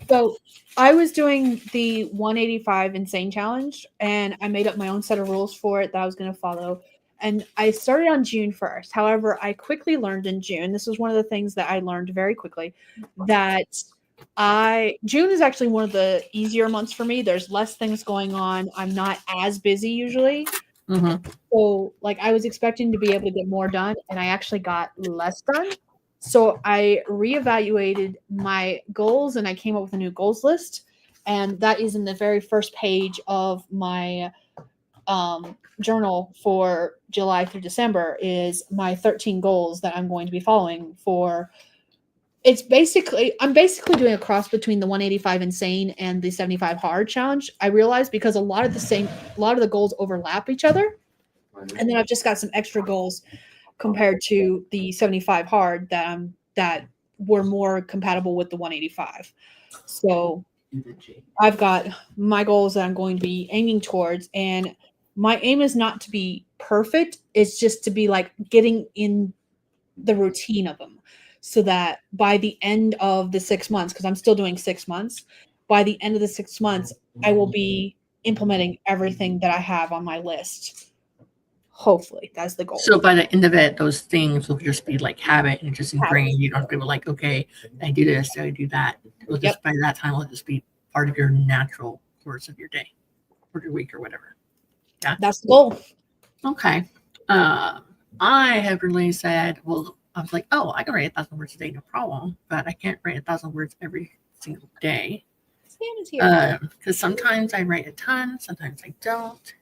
Speaker 2: So I was doing the 185 insane challenge, and I made up my own set of rules for it that I was going to follow. And I started on June 1st. However, I quickly learned in June, this was one of the things that I learned very quickly, that June is actually one of the easier months for me. There's less things going on. I'm not as busy usually.
Speaker 1: Mm-hmm.
Speaker 2: So, like, I was expecting to be able to get more done, and I actually got less done. So, I reevaluated my goals and I came up with a new goals list. And that is in the very first page of my journal for July through December is my 13 goals that I'm going to be following for. I'm basically doing a cross between the 185 insane and the 75 hard challenge. I realized because a lot of the goals overlap each other. And then I've just got some extra goals compared to the 75 hard that were more compatible with the 185. So I've got my goals that I'm going to be aiming towards, and my aim is not to be perfect. It's just to be like getting in the routine of them so that by the end of the 6 months, because I'm still doing 6 months, by the end of the 6 months, I will be implementing everything that I have on my list. Hopefully, that's the goal.
Speaker 1: So by the end of it, those things will just be like habit and just ingrained. You don't have to be like, okay, I do this, I do that. It'll just by that time, it'll just be part of your natural course of your day or your week or whatever. Yeah,
Speaker 2: that's the goal.
Speaker 1: Okay. I have really said, well, I was like, oh, I can write 1,000 words a day, no problem, but I can't write 1,000 words every single day.
Speaker 2: Sam is here.
Speaker 1: Because sometimes I write a ton, sometimes I don't.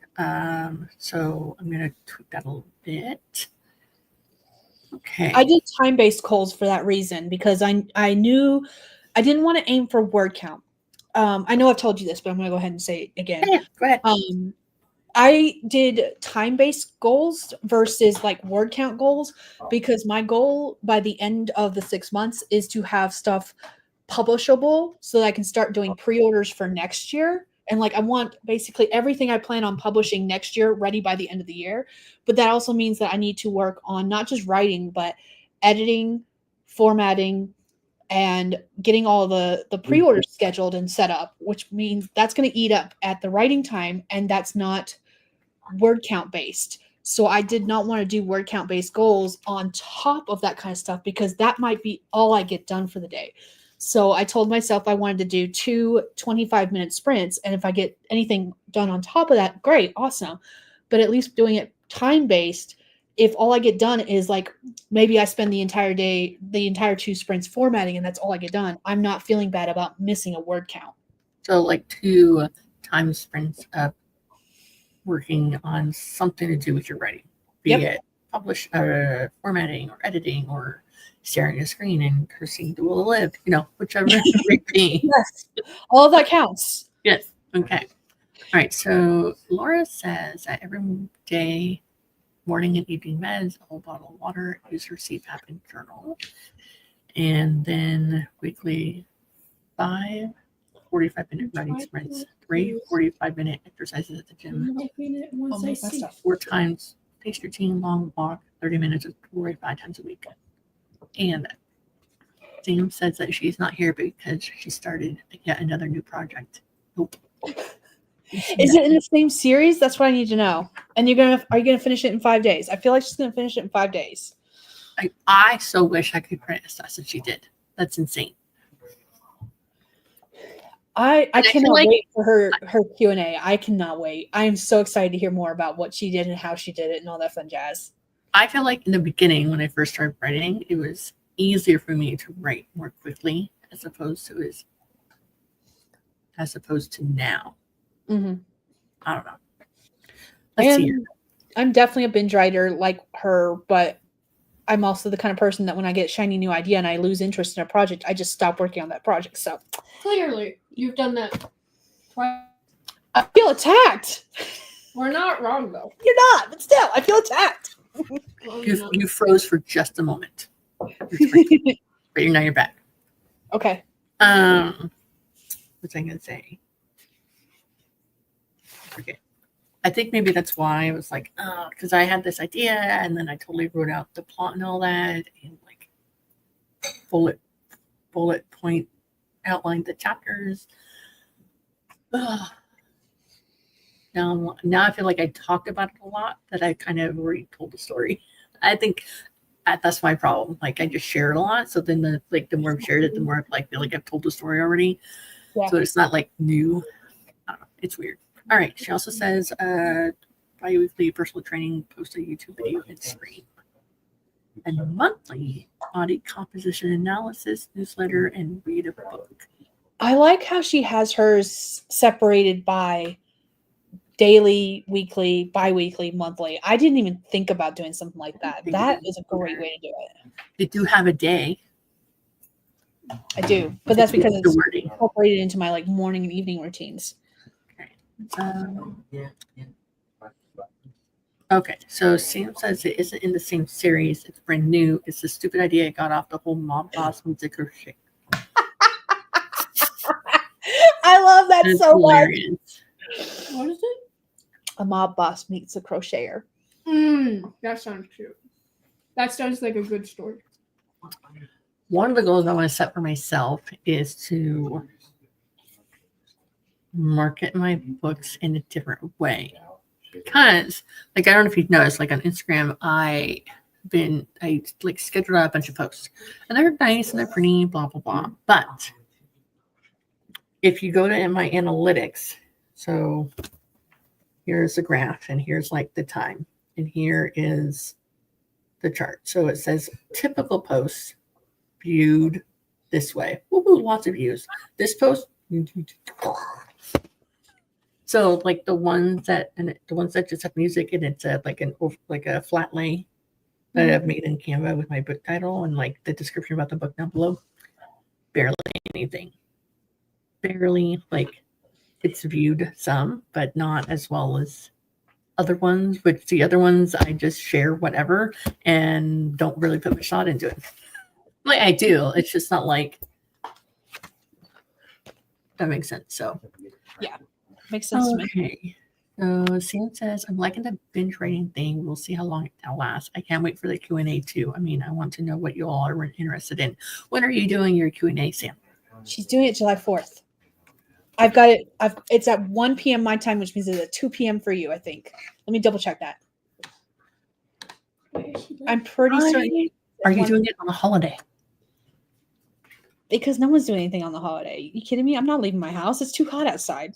Speaker 1: So I'm gonna tweak that a little bit. Okay.
Speaker 2: I did time-based goals for that reason because I knew I didn't want to aim for word count. I know I've told you this, but I'm gonna go ahead and say it again.
Speaker 1: Yeah, go ahead.
Speaker 2: I did time-based goals versus like word count goals because my goal by the end of the 6 months is to have stuff publishable so that I can start doing pre-orders for next year. And like I want basically everything I plan on publishing next year ready by the end of the year. But that also means that I need to work on not just writing, but editing, formatting, and getting all the pre-orders scheduled and set up, which means that's going to eat up at the writing time, and that's not word count based. So I did not want to do word count based goals on top of that kind of stuff because that might be all I get done for the day. So I told myself I wanted to do 2 25-minute sprints, and if I get anything done on top of that, great, awesome. But at least doing it time based, if all I get done is like maybe I spend the entire day, the entire 2 sprints formatting, and that's all I get done, I'm not feeling bad about missing a word count.
Speaker 1: So like 2 time sprints of working on something to do with your writing, be it formatting or editing or staring at a screen and cursing the will to live, whichever it may be.
Speaker 2: Yes, all of that counts.
Speaker 1: Yes. Okay. All right. So Laura says that every day, morning and evening meds, a whole bottle of water, use her CPAP and journal. And then weekly 5 45-minute running sprints, 3 45-minute exercises at the gym, 4 times pace routine, long walk, 30 minutes of 45 times a week. And Sam says that she's not here because she started yet another new project. Nope.
Speaker 2: Is it in the same series? That's what I need to know. And are you gonna finish it in 5 days? I feel like she's gonna finish it in 5 days.
Speaker 1: I so wish I could print as fast as she did. That's insane.
Speaker 2: I cannot wait for her Q&A. I cannot wait. I am so excited to hear more about what she did and how she did it and all that fun jazz.
Speaker 1: I feel like in the beginning when I first started writing, it was easier for me to write more quickly as opposed to now.
Speaker 2: Mm-hmm.
Speaker 1: I don't know. Let's see.
Speaker 2: I'm definitely a binge writer like her, but I'm also the kind of person that when I get a shiny new idea and I lose interest in a project, I just stop working on that project. So
Speaker 4: clearly, you've done that twice.
Speaker 2: I feel attacked.
Speaker 4: We're not wrong though.
Speaker 2: You're not, but still, I feel attacked.
Speaker 1: You froze for just a moment. But now you're back.
Speaker 2: Okay.
Speaker 1: What's I gonna say? I forget. I think maybe that's why I was like, oh, because I had this idea and then I totally wrote out the plot and all that and like bullet point outline the chapters. Ugh. Now I feel like I talked about it a lot, that I kind of already told the story. I think that's my problem. Like I just share it a lot, so then the more I've shared it, the more I like feel like I've told the story already.
Speaker 2: Yeah.
Speaker 1: So it's not like new. I don't know. It's weird. All right. She also says bi-weekly personal training, post a YouTube video, and stream. And monthly body composition analysis, newsletter, and read a book.
Speaker 2: I like how she has hers separated by daily, weekly, bi-weekly, monthly. I didn't even think about doing something like that. That is a great way to do it.
Speaker 1: They do have a day.
Speaker 2: I do, but that's because
Speaker 1: The
Speaker 2: it's
Speaker 1: wording.
Speaker 2: incorporated into my like morning and evening routines.
Speaker 1: Okay, so Sam says it isn't in the same series. It's brand new. It's a stupid idea. It got off the whole mob boss music crochet.
Speaker 2: I love that
Speaker 1: That's
Speaker 2: so much.
Speaker 1: hilarious.
Speaker 3: What is it?
Speaker 2: A mob boss meets a crocheter.
Speaker 3: That sounds cute. That sounds like a good story.
Speaker 1: One of the goals I want to set for myself is to market my books in a different way. Because, like, I don't know if you've noticed, like on Instagram, I like scheduled out a bunch of posts, and they're nice and they're pretty, blah blah blah. But if you go to my analytics, so here's the graph, and here's like the time, and here is the chart. So it says typical posts viewed this way. Woo-hoo, lots of views. This post. So like the ones that just have music and it's like a flat lay that I've made in Canva with my book title and like the description about the book down below, barely anything. Barely, like it's viewed some, but not as well as other ones. Which the other ones I just share whatever and don't really put my thought into it. Like I do, it's just not like that makes sense. So
Speaker 2: Yeah, makes sense to me.
Speaker 1: okay. So Sam says, I'm liking the binge writing thing. We'll see how long it lasts. I can't wait for the Q&A too. I mean, I want to know what you all are interested in. When are you doing your Q&A, Sam?
Speaker 2: She's doing it July 4th. I've got it. It's at 1 p.m. my time, which means it's at 2 p.m. for you, I think. Let me double check that. I'm pretty certain.
Speaker 1: Are you doing it on a holiday?
Speaker 2: Because no one's doing anything on the holiday. You kidding me? I'm not leaving my house. It's too hot outside.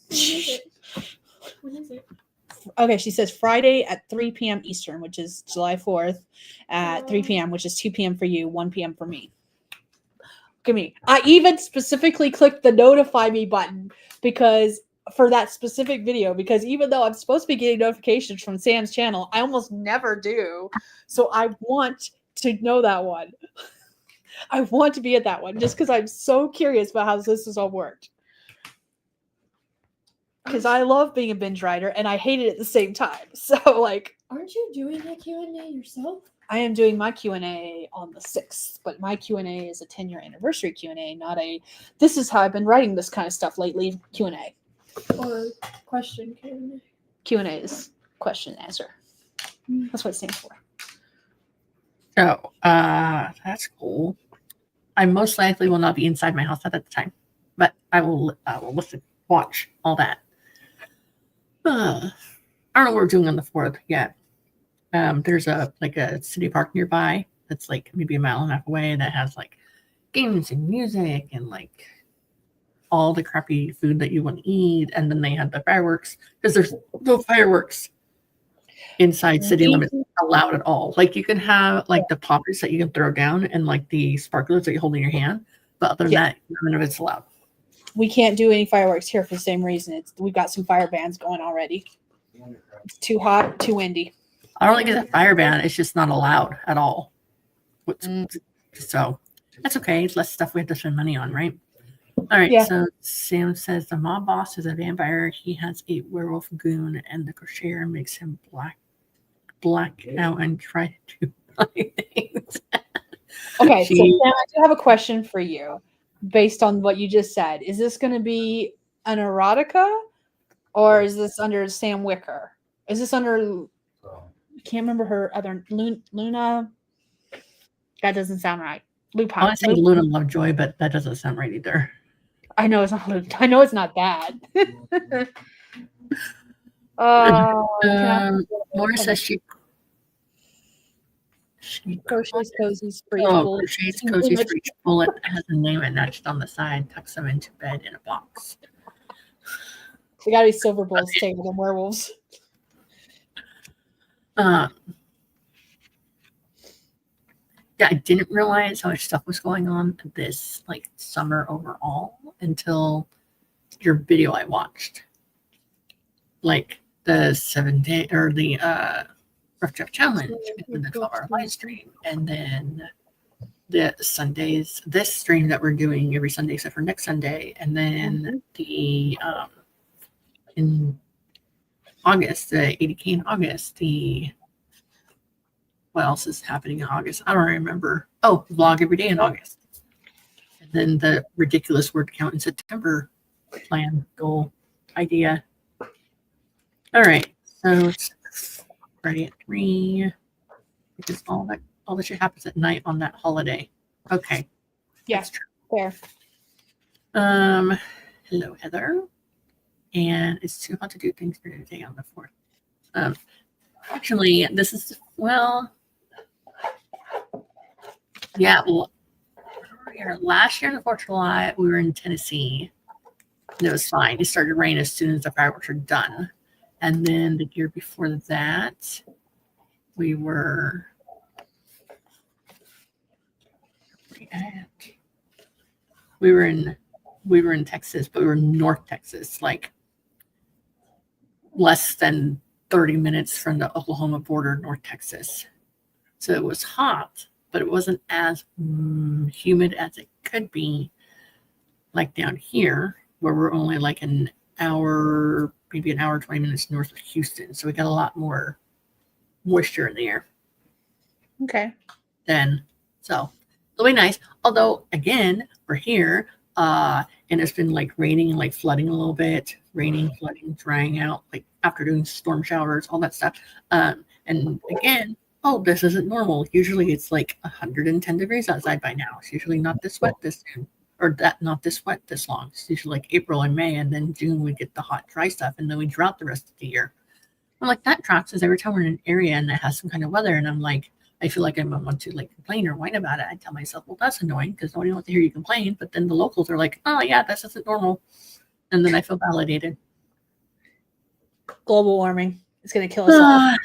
Speaker 3: When is it?
Speaker 2: Okay, she says Friday at 3 p.m. Eastern, which is July 4th at 3 p.m., which is 2 p.m. for you, 1 p.m. for me. Look at me. I even specifically clicked the notify me button because for that specific video, because even though I'm supposed to be getting notifications from Sam's channel, I almost never do. So I want to know that one. I want to be at that one just because I'm so curious about how this has all worked. Because I love being a binge writer and I hate it at the same time. So, like,
Speaker 3: Aren't you doing that Q&A yourself?
Speaker 2: I am doing my Q&A on the 6th, but my Q&A is a 10-year anniversary Q&A, not a this is how I've been writing this kind of stuff lately Q&A.
Speaker 3: Or question Q&A?
Speaker 2: Q&A is question and answer. That's what it stands for.
Speaker 1: Oh, that's cool. I most likely will not be inside my house at the time, but I will watch all that. I don't know what we're doing on the 4th yet. There's a city park nearby that's like maybe a mile and a half away that has like games and music and like all the crappy food that you want to eat, and then they have the fireworks because there's no fireworks inside city limits allowed at all. Like you can have like the poppers that you can throw down and like the sparklers that you hold in your hand, but other than that, none of it's allowed.
Speaker 2: We can't do any fireworks here for the same reason. We've got some fire bans going already. It's too hot, too windy.
Speaker 1: I don't think it's a fire ban. It's just not allowed at all. So that's okay. It's less stuff we have to spend money on, right? All right.
Speaker 2: Yeah.
Speaker 1: So Sam says the mob boss is a vampire. He has a werewolf goon, and the crocheter makes him black out and try to buy things.
Speaker 2: Okay, so Sam, I do have a question for you based on what you just said. Is this going to be an erotica or is this under Sam Wicker? Is this under, I can't remember her other, Luna? That doesn't sound right. Lupine.
Speaker 1: I want to say Luna Lovejoy, but that doesn't sound right either.
Speaker 2: I know it's not. I know it's not bad.
Speaker 1: Laura says she
Speaker 2: Crochet's cozies for each
Speaker 1: oh,
Speaker 2: bullet.
Speaker 1: Crochet's cozies for each bullet has a name etched on the side. Tucks them into bed in a box.
Speaker 2: They gotta be silver bulls taking them werewolves.
Speaker 1: Yeah, I didn't realize how much stuff was going on this like summer overall until your video I watched. Like the 7-day or the Rough Draft Challenge and the 12-hour live stream, and then the Sundays, this stream that we're doing every Sunday except for next Sunday, and then the in August, the 80K in August, the what else is happening in August? I don't remember. Oh, vlog every day in August. And then the ridiculous word count in September plan, goal, idea. All right. So it's Friday at 3. Because all that shit happens at night on that holiday. Okay.
Speaker 2: Yeah,
Speaker 1: That's true.
Speaker 2: fair.
Speaker 1: Hello, Heather. And it's too hot to do things for today on the 4th. Actually, this is yeah, well, last year on the 4th of July, we were in Tennessee. And it was fine. It started raining as soon as the fireworks were done. And then the year before that, we were in Texas, but we were in North Texas, like less than 30 minutes from the Oklahoma border, North Texas. So it was hot, but it wasn't as humid as it could be, like down here, where we're only like an hour, maybe an hour, 20 minutes north of Houston. So we got a lot more moisture in the air.
Speaker 2: Okay.
Speaker 1: Then, so it'll be nice. Although, again, we're here, and it's been like raining and like flooding a little bit, raining, flooding, drying out, like after doing storm showers, all that stuff. And again, oh, this isn't normal. Usually it's like 110 degrees outside by now. It's usually not this wet this soon, or that not this wet this long. It's usually like April and May, and then June we get the hot, dry stuff, and then we drought the rest of the year. I'm like, that tracks is every time we're in an area and that has some kind of weather, and I'm like, I feel like I want to like complain or whine about it. I tell myself, well, that's annoying because nobody wants to hear you complain. But then the locals are like, oh yeah, this isn't normal, and then I feel validated.
Speaker 2: Global warming is going to kill us all.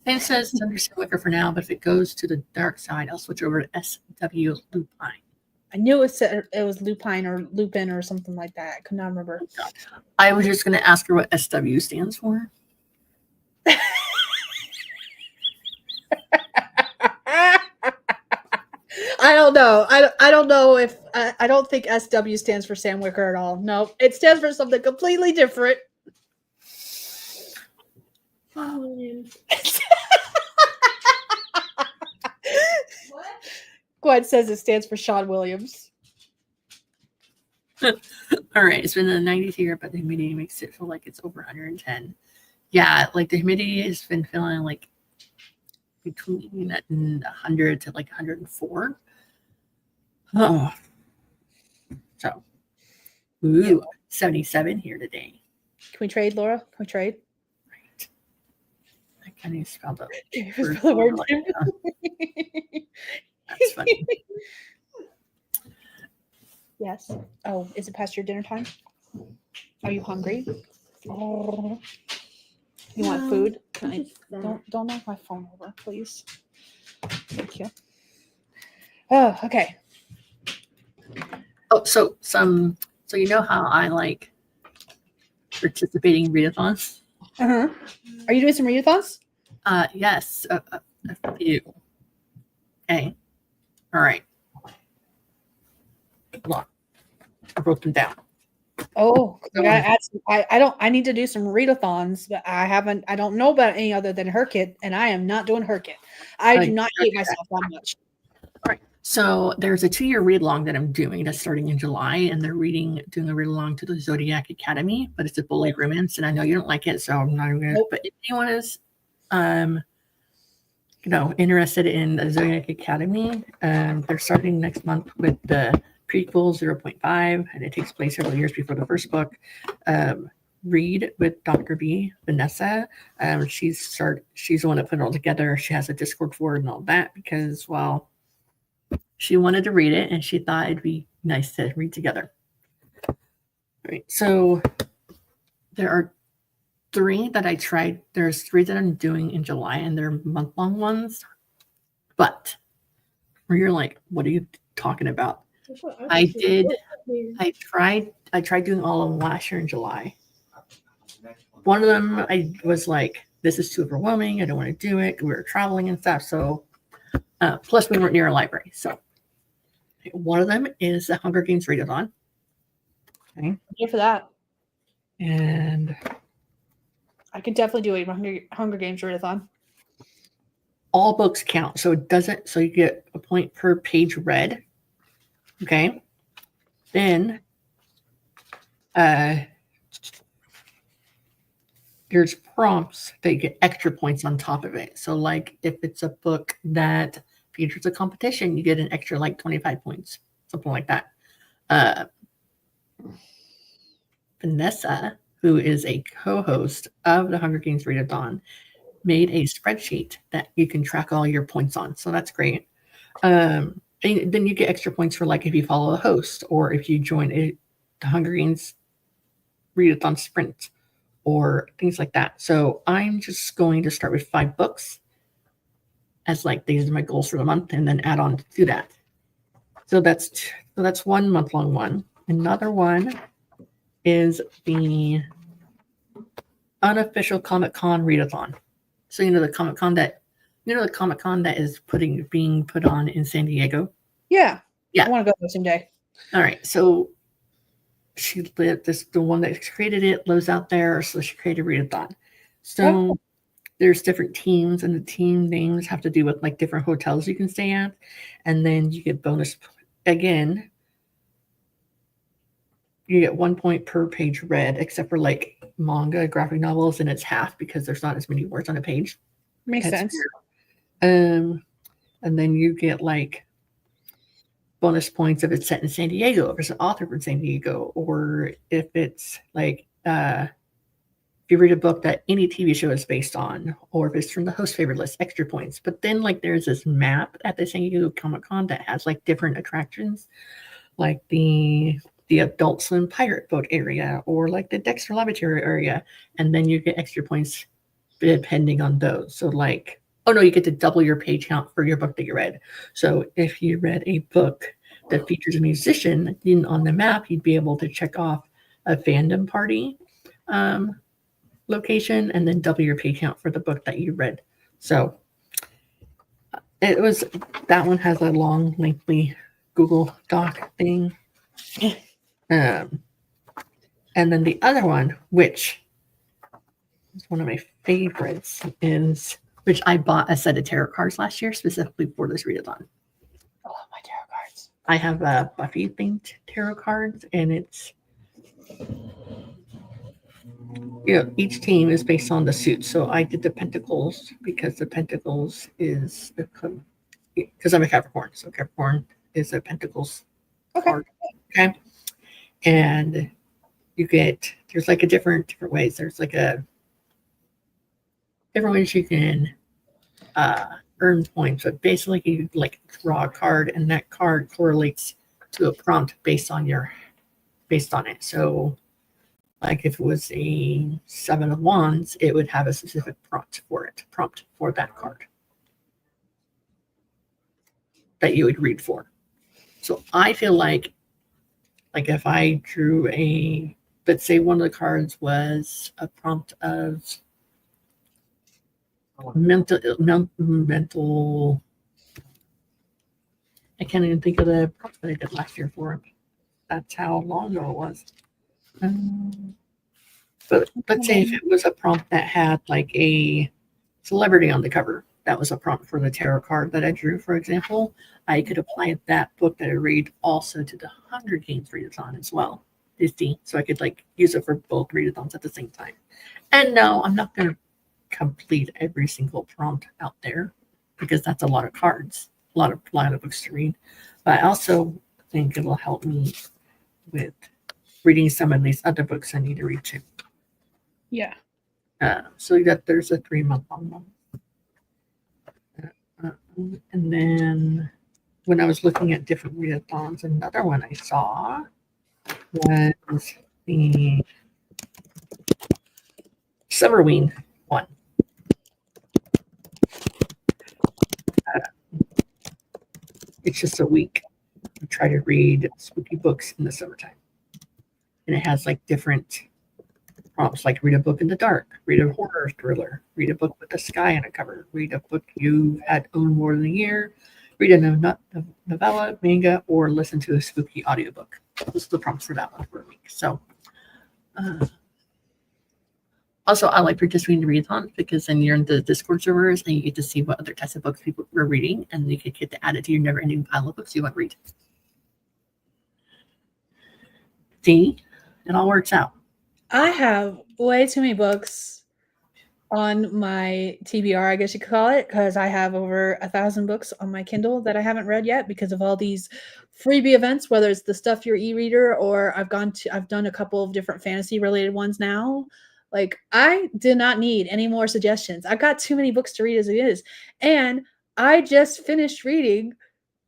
Speaker 1: It says it's under Wicker for now, but if it goes to the dark side, I'll switch over to SW Lupine.
Speaker 2: I knew it was lupine or lupin or something like that. I could not remember.
Speaker 1: I was just going to ask her what SW stands for.
Speaker 2: I don't know. I don't know if I don't think SW stands for Sam Wicker at all. No, it stands for something completely different.
Speaker 4: What?
Speaker 2: Gwen says it stands for Sean Williams.
Speaker 1: All right, it's been in the 90s here, but the humidity makes it feel like it's over 110. Yeah, like the humidity has been feeling like between 100 to like 104. Oh, so 77 here today.
Speaker 2: Can we trade, Laura? Can we trade?
Speaker 1: Right. I can't even spell the
Speaker 2: Can you
Speaker 1: word
Speaker 2: spell the word
Speaker 1: like
Speaker 2: too?
Speaker 1: that. That's funny.
Speaker 2: Yes. Oh, is it past your dinner time? Are you hungry? Oh. You want food? Can I, don't knock my phone over, please. Thank you. Oh, okay.
Speaker 1: Oh, so you know how I like participating in readathons?
Speaker 2: Uh-huh. Are you doing some readathons?
Speaker 1: Yes, a few. Okay. All right. Look, I wrote them down.
Speaker 2: Oh, I gotta add some, I need to do some readathons, but I don't know about any other than Herkit, and I am not doing Herkit. I do not hate myself that much.
Speaker 1: All right. So there's a 2-year read along that I'm doing that's starting in July, and they're doing a read along to the Zodiac Academy, but it's a bully romance, and I know you don't like it, so I'm not even gonna. Nope. But if anyone is, interested in the Zodiac Academy, they're starting next month with the prequel 0.5, and it takes place several years before the first book. Read with Dr. B, Vanessa. She's the one that put it all together. She has a Discord for it and all that because, well, she wanted to read it and she thought it'd be nice to read together. All right, so there are 3 that I tried. There's 3 that I'm doing in July, and they're month-long ones. But where you're like, what are you talking about? I tried doing all of them last year in July. One of them, I was like, this is too overwhelming. I don't want to do it. We were traveling and stuff. So, plus we weren't near a library. So, one of them is the Hunger Games readathon. Okay.
Speaker 2: I'm here for that.
Speaker 1: And
Speaker 2: I can definitely do a Hunger Games readathon.
Speaker 1: all books count. So it doesn't, so you get a point per page read. Okay. Then, there's prompts that you get extra points on top of it. So like if it's a book that features a competition, you get an extra like 25 points, something like that. Vanessa, who is a co-host of the Hunger Games Readathon, made a spreadsheet that you can track all your points on. So that's great. And then you get extra points for like if you follow a host or if you join the Hunger Games Readathon sprint or things like that. So I'm just going to start with 5 books as like these are my goals for the month and then add on to that. So that's one month-long one. Another one is the unofficial Comic-Con readathon. So the Comic-Con that is being put on in San Diego.
Speaker 2: Yeah.
Speaker 1: Yeah.
Speaker 2: I want to go there someday.
Speaker 1: All right. So the one that created it lives out there, so she created a readathon. So there's different teams, and the team names have to do with like different hotels you can stay at, and then you get bonus again. You get 1 point per page read, except for like manga, graphic novels, and it's half because there's not as many words on a page.
Speaker 2: Makes sense.
Speaker 1: Weird. And then you get like bonus points if it's set in San Diego, if it's an author from San Diego, or if it's like if you read a book that any TV show is based on, or if it's from the host favorite list, extra points. But then like there's this map at the San Diego Comic-Con that has like different attractions, like the Adult Swim Pirate Boat area or like the Dexter Laboratory area, and then you get extra points depending on those. So like, oh no, you get to double your page count for your book that you read. So if you read a book that features a musician, then on the map you'd be able to check off a fandom party location and then double your page count for the book that you read. So that one has a long, lengthy Google Doc thing. And then the other one, which is one of my favorites, is which I bought a set of tarot cards last year specifically for this readathon.
Speaker 2: I love my tarot cards.
Speaker 1: I have a Buffy themed tarot cards, and it's each team is based on the suit. So I did the Pentacles because the Pentacles is because I'm a Capricorn, so Capricorn is a Pentacles card. Okay. And there's like a different ways. There's like a different ways you can earn points, but basically you like draw a card and that card correlates to a prompt based on it. So like if it was a 7 of Wands, it would have a specific prompt for that card that you would read for. So I feel like if I drew let's say one of the cards was a prompt of mental, I can't even think of the prompt that I did last year for him. That's how long ago it was. But let's say if it was a prompt that had like a celebrity on the cover, that was a prompt for the tarot card that I drew, for example. I could apply that book that I read also to the Hunger Games readathon as well. So I could like use it for both readathons at the same time. And no, I'm not going to complete every single prompt out there because that's a lot of cards, a lot of books to read. But also think it will help me with reading some of these other books I need to read too.
Speaker 2: Yeah.
Speaker 1: So there's a 3-month long one. And then when I was looking at different readathons, another one I saw was the Summerween one. It's just a week to try to read spooky books in the summertime. And it has like different prompts, like read a book in the dark, read a horror thriller, read a book with a sky on a cover, read a book you've had owned more than a year, read a novella, manga, or listen to a spooky audiobook. Those are the prompts for that one for a week. So also, I like participating in readathons because then you're in the Discord servers and you get to see what other types of books people are reading, and you can get to add it to your never-ending pile of books you want to read. See, it all works out.
Speaker 2: I have way too many books on my TBR, I guess you could call it, because I have over 1,000 books on my Kindle that I haven't read yet because of all these freebie events, whether it's the Stuff Your e-reader or I've done a couple of different fantasy related ones now. Like, I did not need any more suggestions. I've got too many books to read as it is. And I just finished reading,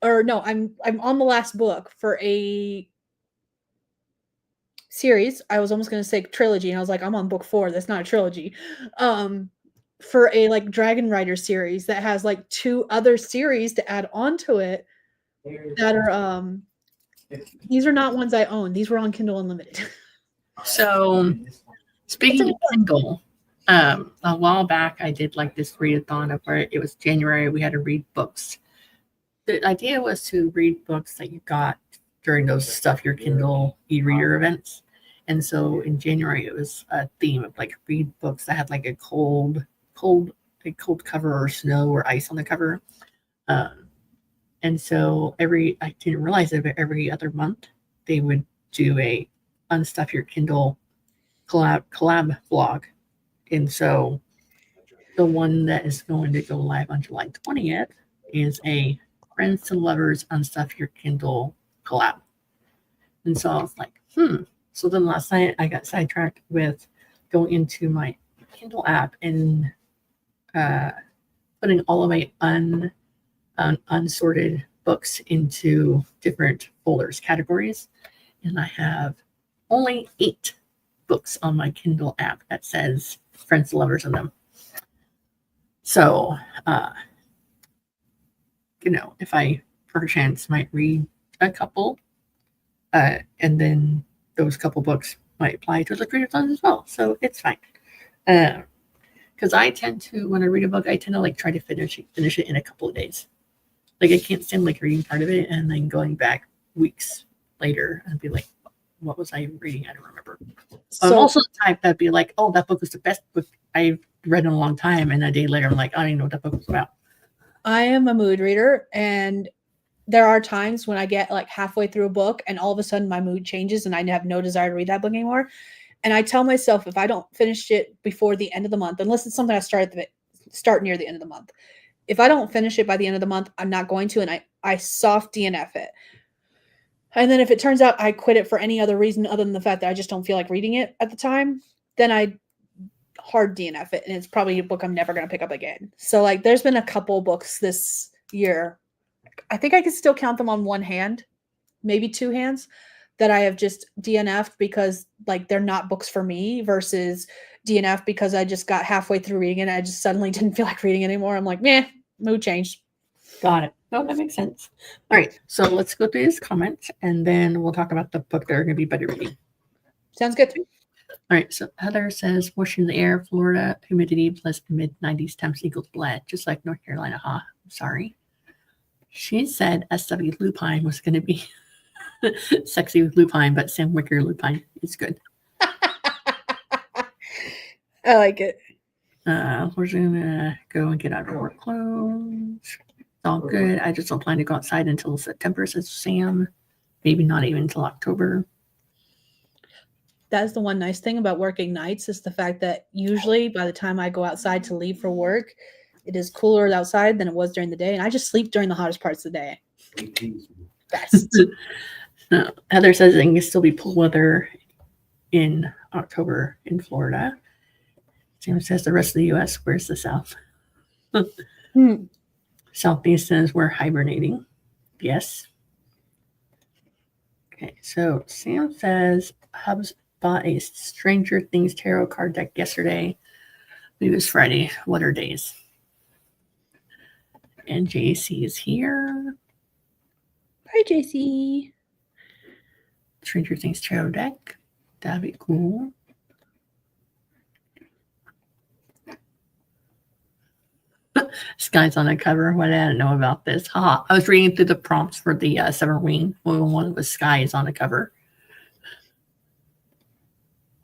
Speaker 2: or no, I'm on the last book for a series. I was almost going to say trilogy, and I was like, I'm on book 4. That's not a trilogy. For a like Dragon Rider series that has like 2 other series to add onto it that are these are not ones I own. These were on Kindle Unlimited.
Speaker 1: So, speaking of Kindle, a while back I did like this readathon of where it was January. We had to read books. The idea was to read books that you got during those Stuff Your Kindle e-reader events. And so in January it was a theme of like read books that had like a cold cover or snow or ice on the cover. And so I didn't realize it, but every other month they would do a Unstuff Your Kindle collab vlog. And so the one that is going to go live on July 20th is a Friends to Lovers Unstuff Your Kindle collab. And so I was like, So then last night I got sidetracked with going into my Kindle app and putting all of my unsorted books into different folders, categories. And I have only 8 books on my Kindle app that says Friends to Lovers in them. So, if I perchance might read a couple, and then those couple books might apply to the readathons as well. So it's fine. Because I tend to, when I read a book, I tend to like try to finish it in a couple of days. Like I can't stand like reading part of it and then going back weeks later and be like, what was I reading? I don't remember. So, I'm also the type that'd be like, oh, that book was the best book I've read in a long time. And a day later, I'm like, I don't even know what that book was about.
Speaker 2: I am a mood reader, and there are times when I get like halfway through a book and all of a sudden my mood changes and I have no desire to read that book anymore. And I tell myself if I don't finish it before the end of the month, unless it's something I start near the end of the month, if I don't finish it by the end of the month, I'm not going to, and I soft DNF it. And then if it turns out I quit it for any other reason other than the fact that I just don't feel like reading it at the time, then I hard DNF it, and it's probably a book I'm never going to pick up again. So like there's been a couple books this year, I think I can still count them on one hand, maybe 2 hands, that I have just DNF'd because like they're not books for me, versus DNF because I just got halfway through reading it and I just suddenly didn't feel like reading anymore. I'm like, meh, mood changed.
Speaker 1: Got it. Oh, that makes sense. All right. So let's go through these comments and then we'll talk about the book that are going to be better reading.
Speaker 2: Sounds good.
Speaker 1: All right. So Heather says, moisture in the air, Florida, humidity plus mid-90s temps equals bled, just like North Carolina. I'm sorry. She said SW Lupine was going to be sexy with lupine, but Sam Wicker lupine is good.
Speaker 2: I like it.
Speaker 1: We're going to go and get out of work clothes. It's all good. I just don't plan to go outside until September, says Sam. Maybe not even until October.
Speaker 2: That's the one nice thing about working nights, is the fact that usually by the time I go outside to leave for work, it is cooler outside than it was during the day. And I just sleep during the hottest parts of the day. Best.
Speaker 1: So Heather says it can still be cool weather in October in Florida. Sam says the rest of the U.S. Where's the South? Southeast says we're hibernating. Yes. Okay, so Sam says Hubs bought a Stranger Things tarot card deck yesterday. It was Friday. What are days? And JC is here.
Speaker 2: Hi, JC.
Speaker 1: Stranger Things tarot deck. That'd be cool. Skye's on the cover. What I didn't know about this. I was reading through the prompts for the Seven Wing. One was Skye is on the cover.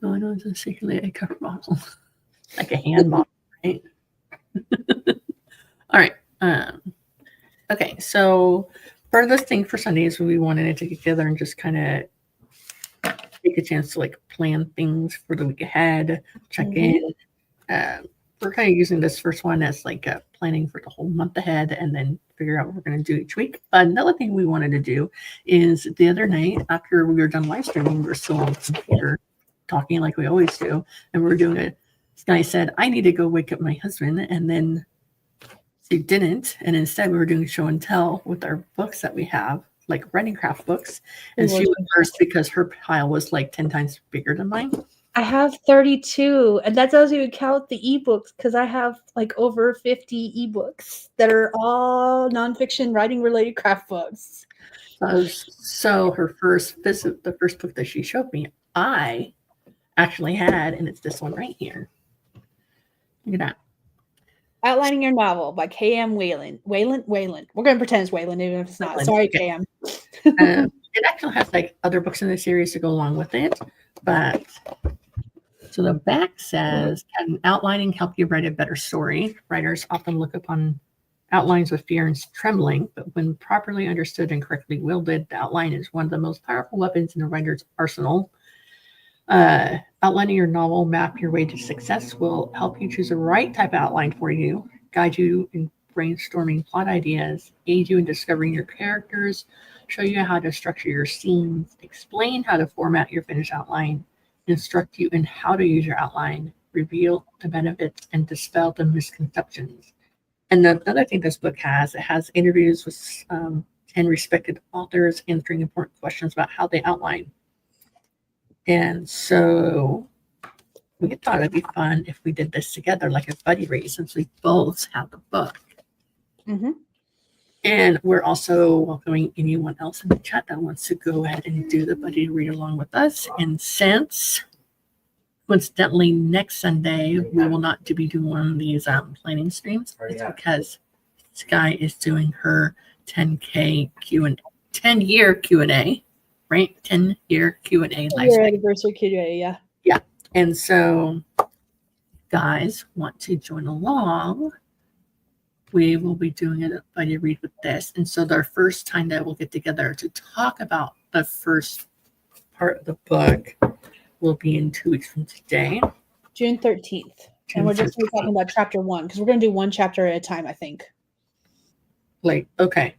Speaker 1: No, I know it's a secretly cover bottle. Like a hand bottle, right? All right. Okay, so for this thing for Sundays, we wanted to get together and just kind of take a chance to like plan things for the week ahead, check in. We're kind of using this first one as like planning for the whole month ahead and then figure out what we're going to do each week. Another thing we wanted to do is the other night after we were done live streaming, we were still on the computer talking like we always do. And we were doing a, Skye said, I need to go wake up my husband. And then she didn't. And instead we were doing show and tell with our books that we have, like writing craft books. And she went first because her pile was like 10 times bigger than mine.
Speaker 2: I have 32, and that doesn't even count the ebooks because I have like over 50 ebooks that are all nonfiction writing related craft books.
Speaker 1: So her first visit, the first book that she showed me, I actually had, and it's this one right here. Look at that.
Speaker 2: Outlining Your Novel by K.M. Wayland. Wayland. We're going to pretend it's Wayland, even if it's not. Sorry,
Speaker 1: okay.
Speaker 2: K.M.
Speaker 1: It actually has like other books in the series to go along with it, but so the back says, can outlining help you write a better story? Writers often look upon outlines with fear and trembling, but when properly understood and correctly wielded, the outline is one of the most powerful weapons in a writer's arsenal. Outlining your novel, map your way to success, will help you choose the right type of outline for you, guide you in brainstorming plot ideas, aid you in discovering your characters, show you how to structure your scenes, explain how to format your finished outline, instruct you in how to use your outline, reveal the benefits, and dispel the misconceptions. And the other thing this book has, it has interviews with 10 respected authors answering important questions about how they outline. And so we thought it'd be fun if we did this together, like a buddy read, since we both have the book.
Speaker 2: Mm-hmm.
Speaker 1: And we're also welcoming anyone else in the chat that wants to go ahead and do the buddy read along with us. And since, coincidentally, next Sunday, we will not be doing one of these planning streams. It's because Skye is doing her 10K Q&A, 10-year Q&A, right? 10-year Q&A live
Speaker 2: Your anniversary Q&A, yeah.
Speaker 1: Yeah. And so, guys, want to join along? We will be doing a buddy read with this. And so our first time that we'll get together to talk about the first part of the book will be in 2 weeks from today.
Speaker 2: June 13th. And we're just talking about chapter 1 because we're going to do one chapter at a time, I think.
Speaker 1: Like, okay.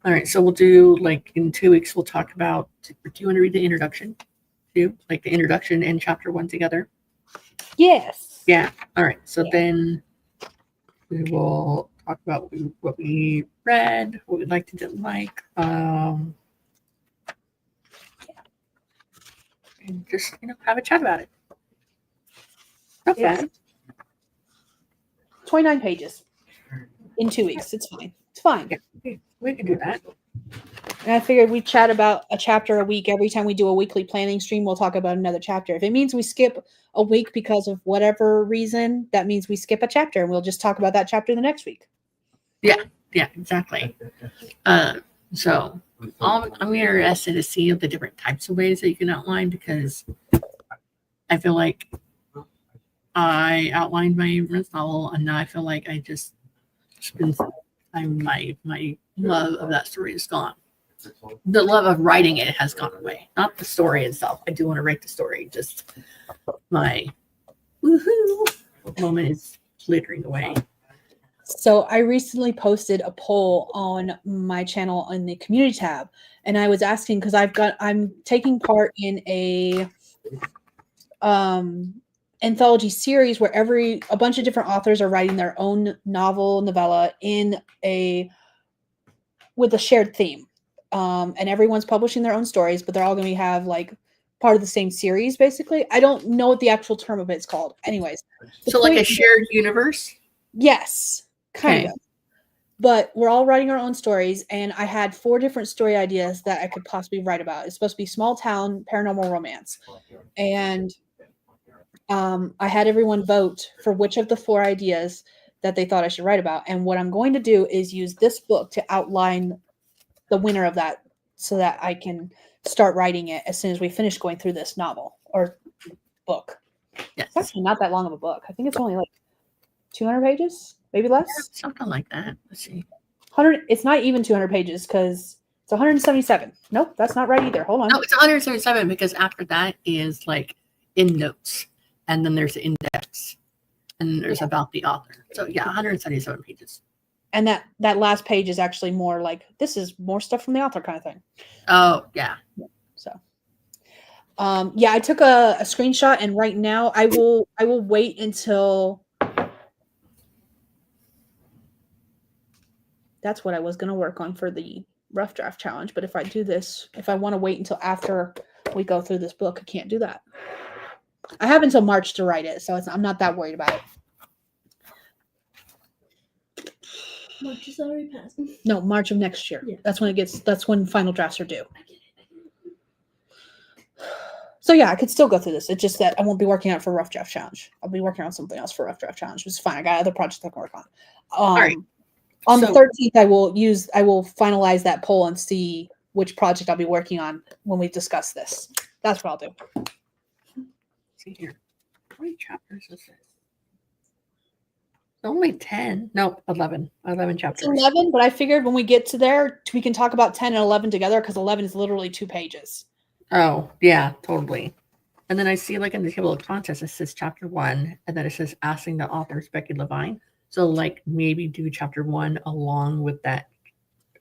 Speaker 1: All right. So we'll do like in 2 weeks, we'll talk about, do you want to read the introduction too? Like the introduction and chapter 1 together?
Speaker 2: Yes.
Speaker 1: Yeah. All right. So then we will talk about what we read, what we'd like to didn't like, and just have a chat about it. Okay.
Speaker 2: 29 pages in 2 weeks. It's fine. It's fine.
Speaker 1: Yeah, we can do that.
Speaker 2: And I figured we'd chat about a chapter a week. Every time we do a weekly planning stream, we'll talk about another chapter. If it means we skip a week because of whatever reason, that means we skip a chapter and we'll just talk about that chapter the next week.
Speaker 1: Yeah, exactly. So I'm interested to see the different types of ways that you can outline, because I feel like I outlined my romance novel and now I feel like I just spend my love of that story is gone. The love of writing it has gone away. Not the story itself. I do want to write the story. Just my woohoo moment is flittering away.
Speaker 2: So I recently posted a poll on my channel in the community tab, and I was asking because I'm taking part in a anthology series where a bunch of different authors are writing their own novella with a shared theme. And everyone's publishing their own stories, but they're all going to have like part of the same series, basically. I don't know what the actual term of it's called. Anyways.
Speaker 1: So like a shared universe?
Speaker 2: Yes, kind
Speaker 1: Okay.
Speaker 2: of. But we're all writing our own stories, and I had 4 different story ideas that I could possibly write about. It's supposed to be small town paranormal romance. And I had everyone vote for which of the 4 ideas that they thought I should write about. And what I'm going to do is use this book to outline the winner of that so that I can start writing it as soon as we finish going through this novel or book.
Speaker 1: Yes.
Speaker 2: It's actually not that long of a book. I think it's only like 200 pages, maybe less.
Speaker 1: Yeah, something like that. Let's see.
Speaker 2: 100. It's not even 200 pages because it's 177. Nope, that's not right either. Hold on.
Speaker 1: No, it's 177 because after that is like in notes, and then there's the index, and then there's about the author. So yeah, 177 pages.
Speaker 2: And that last page is actually more like this is more stuff from the author kind of thing.
Speaker 1: Oh yeah.
Speaker 2: So yeah, I took a screenshot, and right now I will wait until that's what I was going to work on for the rough draft challenge. But if I do this, if I want to wait until after we go through this book, I can't do that. I have until March to write it, so I'm not that worried about it.
Speaker 3: March is already passed.
Speaker 2: No, March of next year.
Speaker 3: Yeah.
Speaker 2: That's when final drafts are due. So yeah, I could still go through this. It's just that I won't be working on it for rough draft challenge. I'll be working on something else for rough draft challenge, which is fine. I got other projects I can work on.
Speaker 1: All right.
Speaker 2: On the 13th, I will finalize that poll and see which project I'll be working on when we discuss this. That's what I'll do.
Speaker 1: Let's see here. How many chapters is this? Only 10. Nope, 11. 11 chapters.
Speaker 2: It's 11, but I figured when we get to there, we can talk about 10 and 11 together because 11 is literally 2 pages.
Speaker 1: Oh, yeah, totally. And then I see like in the table of contents, it says chapter 1, and then it says asking the author, Becky Levine. So like maybe do chapter 1 along with that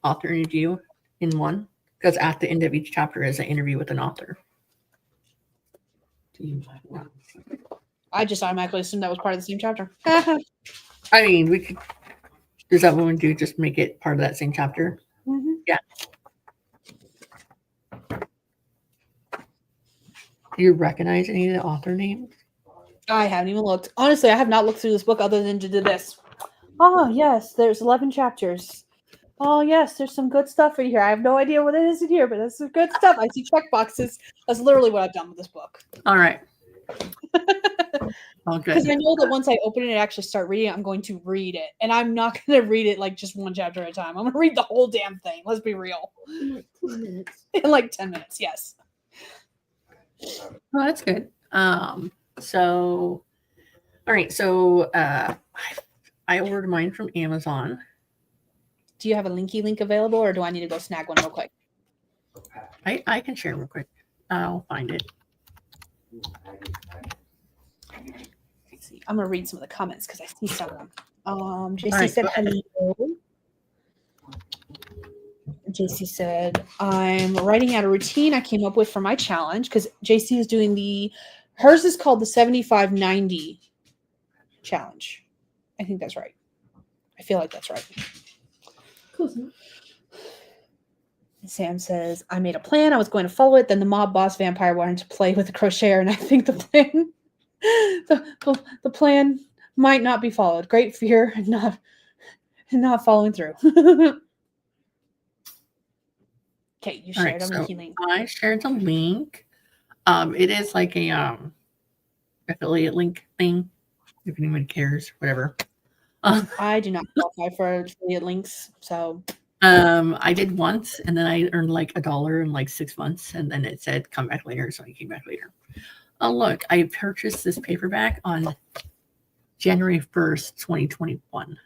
Speaker 1: author interview in one, because at the end of each chapter is an interview with an author.
Speaker 2: I just automatically assumed that was part of the same chapter.
Speaker 1: I mean, we could. Is that what we do? Just make it part of that same chapter?
Speaker 2: Mm-hmm.
Speaker 1: Yeah. Do you recognize any of the author names?
Speaker 2: I haven't even looked. Honestly, I have not looked through this book other than to do this. Oh, yes, there's 11 chapters. Oh, yes, there's some good stuff in here. I have no idea what it is in here, but there's some good stuff. I see check boxes. That's literally what I've done with this book.
Speaker 1: All right. All good.
Speaker 2: Because I know that once I open it and actually start reading it, I'm going to read it. And I'm not going to read it like just one chapter at a time. I'm going to read the whole damn thing. Let's be real.
Speaker 3: In like 2 minutes.
Speaker 2: In like 10 minutes, yes.
Speaker 1: Oh, that's good. So, all right. So, I ordered mine from Amazon.
Speaker 2: Do you have a linky link available, or do I need to go snag one real quick?
Speaker 1: I can share real quick. I'll find it.
Speaker 2: Let's see. I'm gonna read some of the comments because I see some of them. JC
Speaker 1: right,
Speaker 2: said
Speaker 1: go ahead.
Speaker 2: hello. JC said, I'm writing out a routine I came up with for my challenge because JC is doing hers is called the 75-90 challenge. I think that's right. I feel like that's right.
Speaker 3: Cool.
Speaker 2: Sam says, I made a plan. I was going to follow it. Then the mob boss vampire wanted to play with the crocheter, and I think the plan the plan might not be followed. Great fear and not following through. Okay, you shared a linky link.
Speaker 1: I shared the link. It is like a affiliate link thing, if anyone cares, whatever.
Speaker 2: I do not qualify for affiliate links, so
Speaker 1: I did once, and then I earned like $1 in like 6 months, and then it said come back later, so I came back later. Oh look, I purchased this paperback on January 1st, 2021.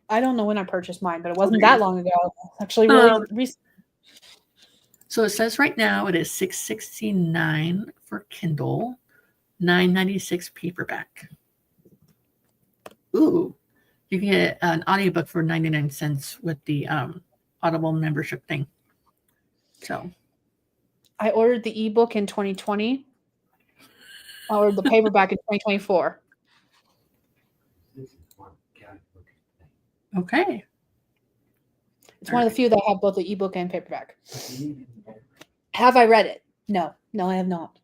Speaker 2: I don't know when I purchased mine, but it wasn't that long ago. Actually, really recent.
Speaker 1: So it says right now it is $6.69 for Kindle, $9.96 paperback. Ooh, you can get an audiobook for 99 cents with the Audible membership thing. So
Speaker 2: I ordered the ebook in 2020. I ordered the paperback in 2024.
Speaker 1: okay.
Speaker 2: It's one of the few that have both the ebook and paperback. Have I read it? No, I have not.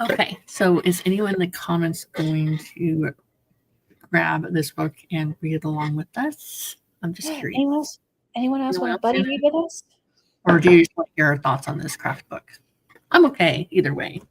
Speaker 1: Okay, so is anyone in the comments going to grab this book and read along with us? I'm just curious.
Speaker 2: Anyone else
Speaker 1: Anyone
Speaker 2: want
Speaker 1: else
Speaker 2: to buddy
Speaker 1: in
Speaker 2: read
Speaker 1: it?
Speaker 2: with us?
Speaker 1: Or do you just want your thoughts on this craft book? I'm okay either way.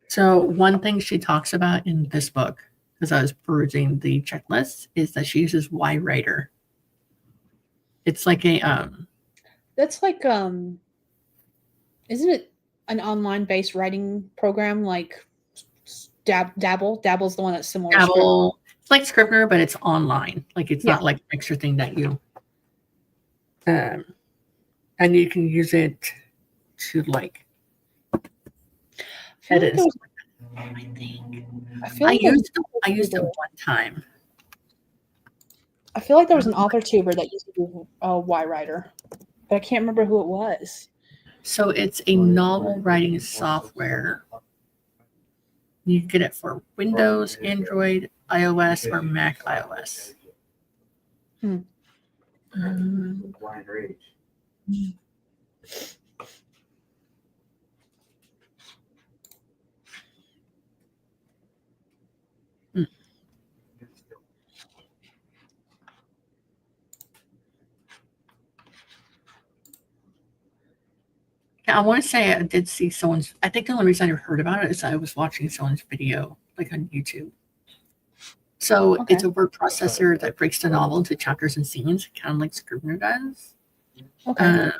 Speaker 1: So one thing she talks about in this book, because I was perusing the checklist, is that she uses Y Writer. It's like a
Speaker 2: That's like isn't it an online based writing program like Dabble? Dabble's the one that's similar to Scribd.
Speaker 1: Dabble. It's like Scrivener, but it's online. Like it's
Speaker 2: Yeah.
Speaker 1: not like an extra thing that you and you can use it to like
Speaker 2: I feel
Speaker 1: edit.
Speaker 2: like
Speaker 1: I think
Speaker 2: I feel
Speaker 1: I
Speaker 2: like there was
Speaker 1: used it one time.
Speaker 2: I feel like there was an author tuber that used to do Y Writer, but I can't remember who it was.
Speaker 1: So it's a novel writing software. You can get it for Windows, Android, iOS, or Mac iOS. Yeah, I want to say I did see someone's. I think the only reason I heard about it is I was watching someone's video, like on YouTube. So
Speaker 2: Okay.
Speaker 1: it's a word processor that breaks the novel into chapters and scenes, kind of like Scrivener does.
Speaker 2: Okay.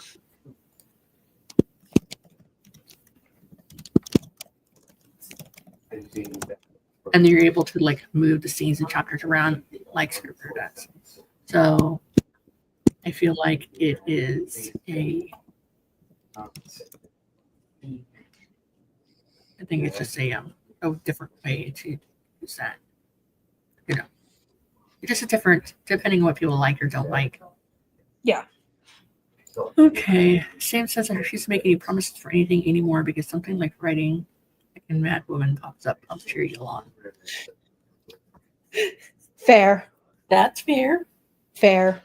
Speaker 1: And you're able to like move the scenes and chapters around like Scrivener does. So I feel like it is I think it's just a different way to use that. You know, it's just a different, depending on what people like or don't like.
Speaker 2: Yeah.
Speaker 1: Okay. Sam says I refuse to make any promises for anything anymore because something like writing like in Mad Woman pops up. I'll cheer you along.
Speaker 2: Fair.
Speaker 1: That's fair.
Speaker 2: Fair.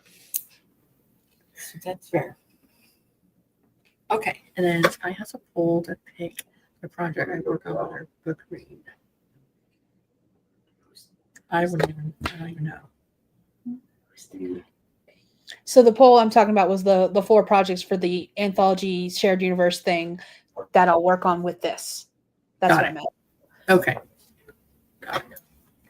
Speaker 1: That's fair. Okay, and then Skye has a poll to pick the project I work on with her book read. I don't even know.
Speaker 2: So the poll I'm talking about was the 4 projects for the Anthology shared universe thing that I'll work on with this. That's
Speaker 1: Got
Speaker 2: what
Speaker 1: it.
Speaker 2: I meant.
Speaker 1: Okay.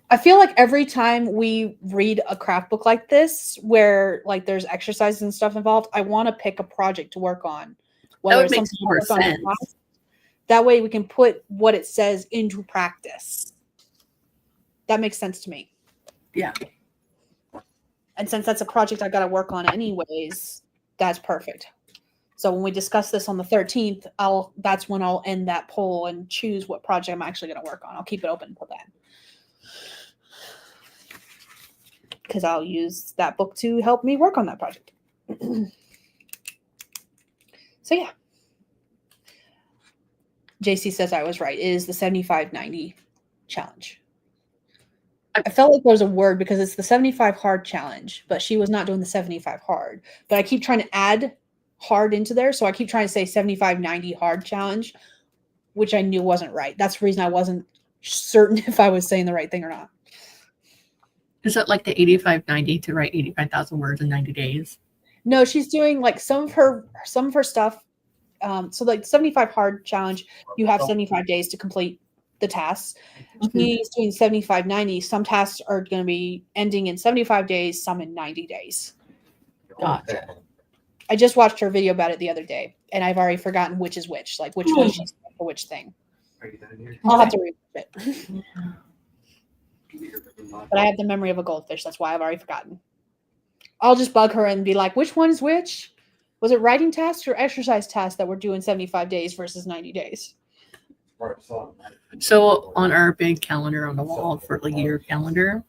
Speaker 2: I feel like every time we read a craft book like this, where like there's exercises and stuff involved, I want to pick a project to work on.
Speaker 1: That would
Speaker 2: it's
Speaker 1: make
Speaker 2: something
Speaker 1: more
Speaker 2: we worked on in
Speaker 1: sense.
Speaker 2: class. That way we can put what it says into practice. That makes sense to me.
Speaker 1: Yeah.
Speaker 2: And since that's a project I got to work on anyways, that's perfect. So when we discuss this on the 13th, that's when I'll end that poll and choose what project I'm actually going to work on. I'll keep it open until then. Because I'll use that book to help me work on that project. So yeah. JC says I was right. It is the 75-90 challenge. I felt like there was a word because it's the 75 hard challenge, but she was not doing the 75 hard. But I keep trying to add hard into there. So I keep trying to say 75-90 hard challenge, which I knew wasn't right. That's the reason I wasn't certain if I was saying the right thing or not.
Speaker 1: Is it like the 85-90 to write 85,000 words in 90 days?
Speaker 2: No, she's doing like some of her stuff. So like 75 hard challenge, you have 75 days to complete the tasks. She's doing 75-90. Some tasks are going to be ending in 75 days, some in 90 days.
Speaker 1: Gotcha.
Speaker 2: I just watched her video about it the other day, and I've already forgotten which is which, like which one she's doing for which thing. I'll have to read it. But I have the memory of a goldfish. That's why I've already forgotten. I'll just bug her and be like, which one is which? Was it writing tasks or exercise tasks that we're doing 75 days versus 90 days?
Speaker 1: So on our big calendar on the wall for the year calendar,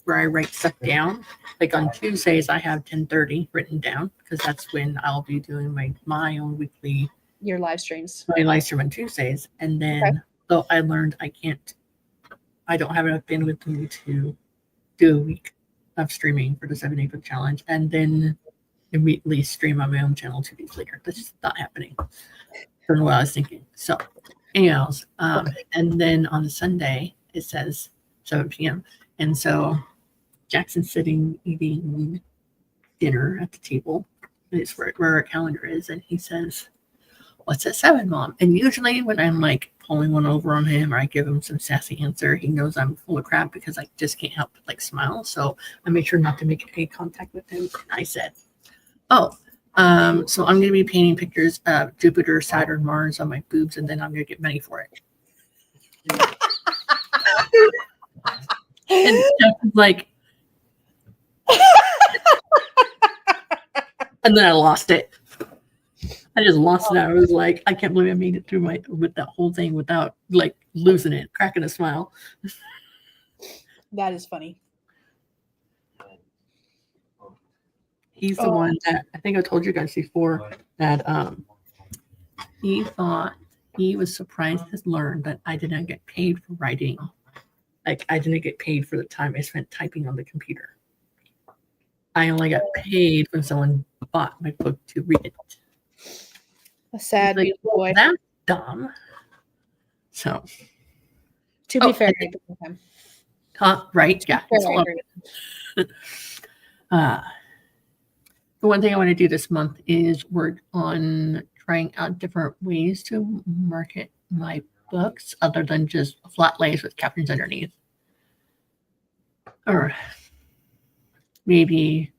Speaker 1: where I write stuff down, like on Tuesdays I have 10:30 written down because that's when I'll be doing my own weekly
Speaker 2: Your live streams.
Speaker 1: my live stream on Tuesdays. And then so I learned I don't have enough bandwidth for me to do a week of streaming for the 7-day book challenge and then immediately stream on my own channel 2 days later. That's just not happening. From what I was thinking. So anyways, and then on the Sunday it says 7 p.m. And so Jackson's sitting eating dinner at the table. It's where our calendar is, and he says, "What's at 7, Mom?" And usually when I'm like pulling one over on him or I give him some sassy answer, he knows I'm full of crap because I just can't help but like smile. So I make sure not to make any contact with him. And I said, "Oh, so I'm going to be painting pictures of Jupiter, Saturn, Mars on my boobs, and then I'm going to get money for it." And Jeff was like, and then I lost it. I just lost it. I was like, I can't believe I made it through with that whole thing without like losing it, cracking a smile.
Speaker 2: That is funny.
Speaker 1: He's the one that I think I told you guys before that he thought he was surprised to learn that I did not get paid for writing. Like I didn't get paid for the time I spent typing on the computer. I only got paid when someone bought my book to read it.
Speaker 2: A sad,
Speaker 1: Like,
Speaker 2: beautiful boy.
Speaker 1: that's dumb. So,
Speaker 2: To be fair, I agree with him.
Speaker 1: right? Yeah.
Speaker 2: Fair,
Speaker 1: it's
Speaker 2: I
Speaker 1: all-
Speaker 2: agree.
Speaker 1: The one thing I want to do this month is work on trying out different ways to market my books other than just flat lays with captions underneath. Or maybe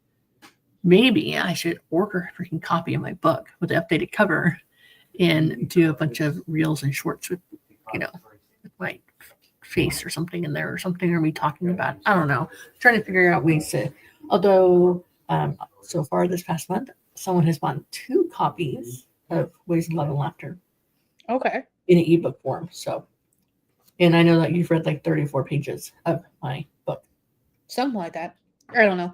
Speaker 1: I should order a freaking copy of my book with the updated cover and do a bunch of reels and shorts with, with my face or something in there or something. Are we talking about? I don't know. Trying to figure out ways to, although so far this past month, someone has bought 2 copies of Ways of Love and Laughter
Speaker 2: Okay.
Speaker 1: in an ebook form. So, and I know that you've read like 34 pages of my book.
Speaker 2: Something like that. I don't know.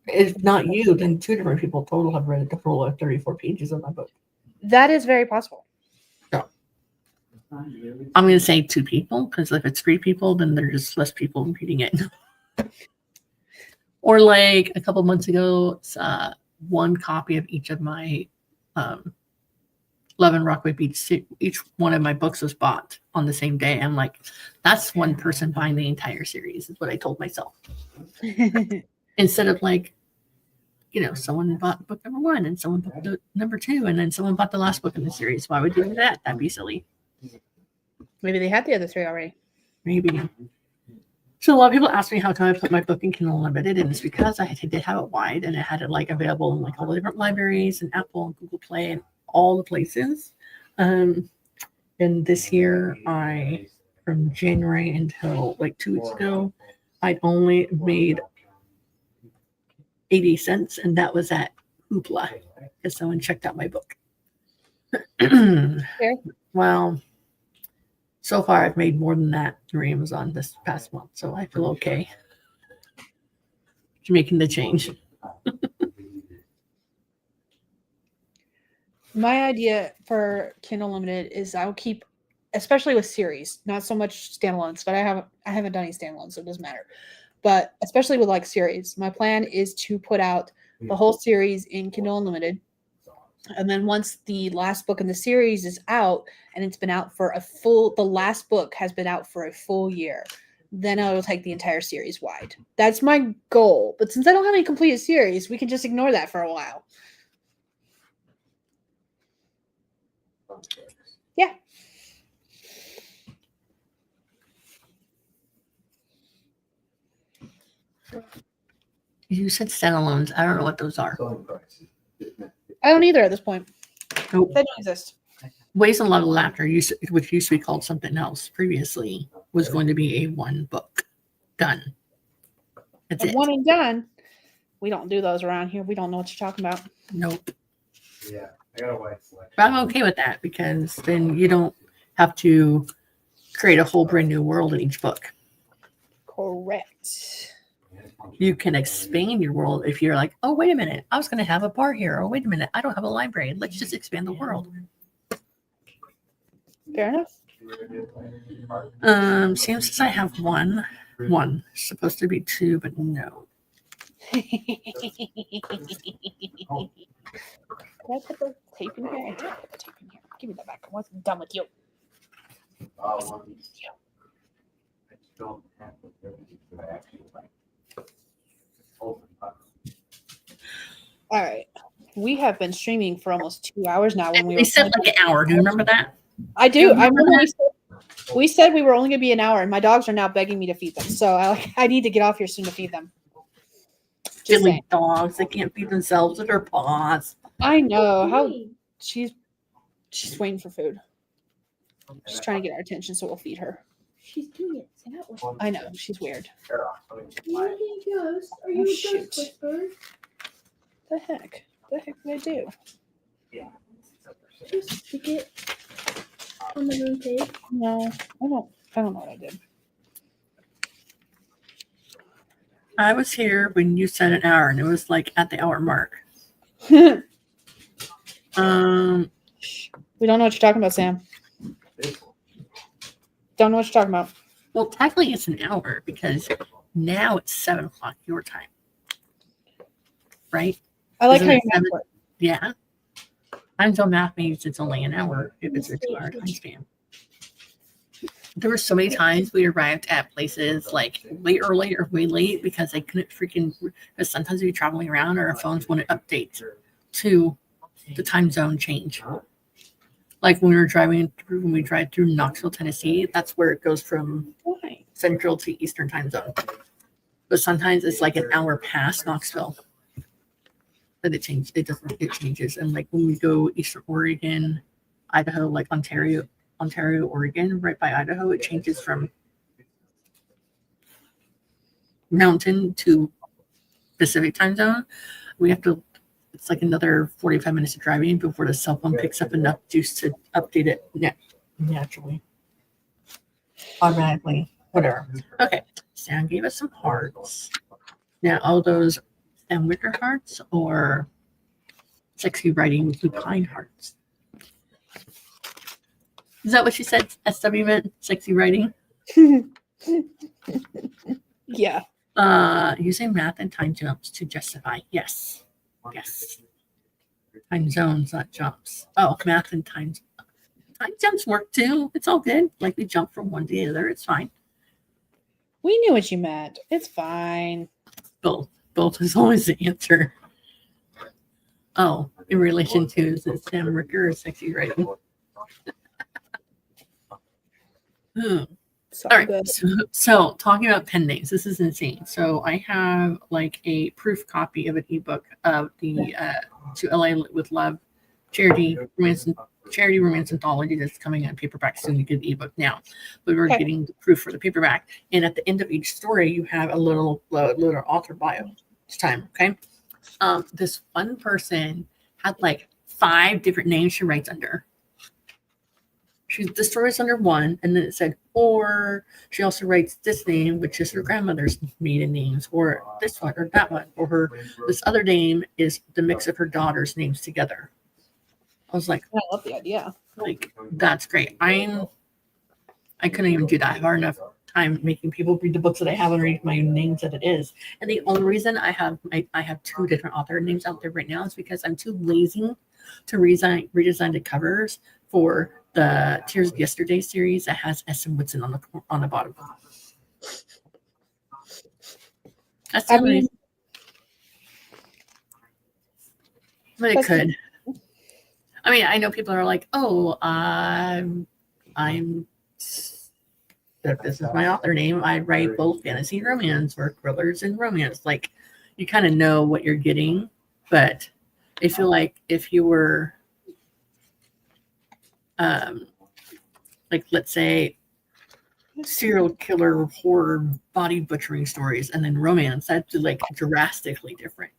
Speaker 1: If not you, then 2 different people total have read the full of 34 pages of my book.
Speaker 2: That is very possible.
Speaker 1: So, I'm going to say 2 people because if it's 3 people, then there's less people reading it. Or like a couple months ago, 1 copy of each of my Love and Rockaway Beach, each one of my books was bought on the same day. I'm like, that's 1 person buying the entire series, is what I told myself. Instead of like, someone bought book number 1 and someone bought the number 2 and then someone bought the last book in the series. Why would you do that? That'd be silly.
Speaker 2: Maybe they had the other 3 already.
Speaker 1: Maybe. So a lot of people ask me how come I put my book in Kindle Unlimited, and it's because I did have it wide and it had it like available in like all the different libraries and Apple and Google Play and all the places. And this year, from January until like 2 weeks ago, I'd only made 80 cents, and that was at Hoopla because someone checked out my book. Well, so far I've made more than that through Amazon this past month, so I feel okay making the change.
Speaker 2: My idea for Kindle Unlimited is I'll keep, especially with series, not so much standalones, but I haven't done any standalones, so it doesn't matter. But especially with like series, my plan is to put out the whole series in Kindle Unlimited. And then once the last book in the series is out and it's been out for the last book has been out for a full year, then I will take the entire series wide. That's my goal. But since I don't have any completed series, we can just ignore that for a while. Yeah.
Speaker 1: You said standalones. I don't know what those are.
Speaker 2: I don't either at this point.
Speaker 1: Nope.
Speaker 2: They don't exist.
Speaker 1: Ways and Love and Laughter, which used to be called something else previously, was going to be a one book. Done. That's
Speaker 2: And
Speaker 1: it.
Speaker 2: one and done. We don't do those around here. We don't know what you're talking about.
Speaker 1: Nope.
Speaker 5: Yeah, I got a white selection.
Speaker 1: But I'm okay with that because then you don't have to create a whole brand new world in each book.
Speaker 2: Correct.
Speaker 1: You can expand your world if you're like, oh, wait a minute, I was going to have a bar here. Oh, wait a minute, I don't have a library. Let's just expand the world.
Speaker 2: Fair enough.
Speaker 1: Sam says I have one. One. Supposed to be two, but no.
Speaker 2: Can I put the tape in here? I did put the tape in here. Give me that back. I wasn't done with you.
Speaker 5: I just don't have the ability to actually like open up.
Speaker 2: All right. We have been streaming for almost 2 hours now. When
Speaker 1: We said like an hour. Do you remember that?
Speaker 2: I do.
Speaker 1: you
Speaker 2: I
Speaker 1: remember
Speaker 2: remember we said we were only going to be an hour, and my dogs are now begging me to feed them. So I need to get off here soon to feed them. Just
Speaker 1: Silly
Speaker 2: saying.
Speaker 1: dogs. They can't feed themselves with their paws.
Speaker 2: I know how she's waiting for food. She's trying to get our attention, so we'll feed her.
Speaker 3: She's doing it. Say that one.
Speaker 2: I know she's weird.
Speaker 3: Are you a ghost? Are you
Speaker 2: Oh,
Speaker 3: a
Speaker 2: shoot.
Speaker 3: ghost whisperer?
Speaker 2: The heck? The heck did I do?
Speaker 3: Just stick it on the moon page.
Speaker 2: No, I don't know what I did.
Speaker 1: I was here when you said an hour, and it was like at the hour mark.
Speaker 2: We
Speaker 1: Um,
Speaker 2: don't know what you're talking about, Sam. Don't know what you're talking about.
Speaker 1: well, technically it's an hour because now it's 7 o'clock your time, right?
Speaker 2: I like
Speaker 1: Isn't
Speaker 2: how
Speaker 1: it
Speaker 2: your math
Speaker 1: 7?
Speaker 2: works.
Speaker 1: Yeah. Time zone math means it's only an hour if it's a 2 hour time span. There were so many times we arrived at places like way early or way late because they couldn't because sometimes we'd be traveling around or our phones wouldn't update to the time zone change. Like when we drive through Knoxville, Tennessee, that's where it goes from
Speaker 2: Why?
Speaker 1: Central to Eastern time zone. But sometimes it's like an hour past Knoxville. But it changes. And like when we go Eastern Oregon, Idaho, like Ontario, Oregon, right by Idaho, it changes from mountain to Pacific time zone. It's like another 45 minutes of driving before the cell phone picks up enough juice to update it naturally, automatically, whatever. Okay, Sam gave us some hearts. Now, all those Sam Wicker hearts or sexy writing lupine hearts? Is that what she said? SW meant sexy writing?
Speaker 2: Yeah.
Speaker 1: Using math and time jumps to justify. Yes. Time zones, not jumps. Oh, math and time jumps work too. It's all good. Like we jump from one to the other. It's fine.
Speaker 2: We knew what you meant. It's fine.
Speaker 1: Both is always the answer. Oh, in relation to is it Sam Ricker or sexy writing?
Speaker 2: So
Speaker 1: All right.
Speaker 2: good.
Speaker 1: So talking about pen names, this is insane. So I have like a proof copy of an ebook of the To LA with Love charity romance anthology that's coming out paperback soon. You get the ebook now, but we're
Speaker 2: Okay.
Speaker 1: getting the proof for the paperback. And at the end of each story, you have a little author bio each time. Okay. This one person had like 5 different names she writes under. The story is under one, and then it said, or she also writes this name, which is her grandmother's maiden names, or this one, or that one, or this other name is the mix of her daughter's names together. I was like,
Speaker 2: I love the idea.
Speaker 1: that's great. I couldn't even do that. I have hard enough time making people read the books that I have and read my names that it is. And the only reason I have 2 different author names out there right now is because I'm too lazy to redesign the covers for the Tears of Yesterday series that has S. and Whitson on the bottom. That's the only reason. But it could. I mean, I know people are like, "Oh, I'm that this is my author name. I write both fantasy and romance or thrillers and romance." Like, you kind of know what you're getting, but I feel like if you were like, let's say serial killer, horror, body butchering stories, and then romance. That's like drastically different.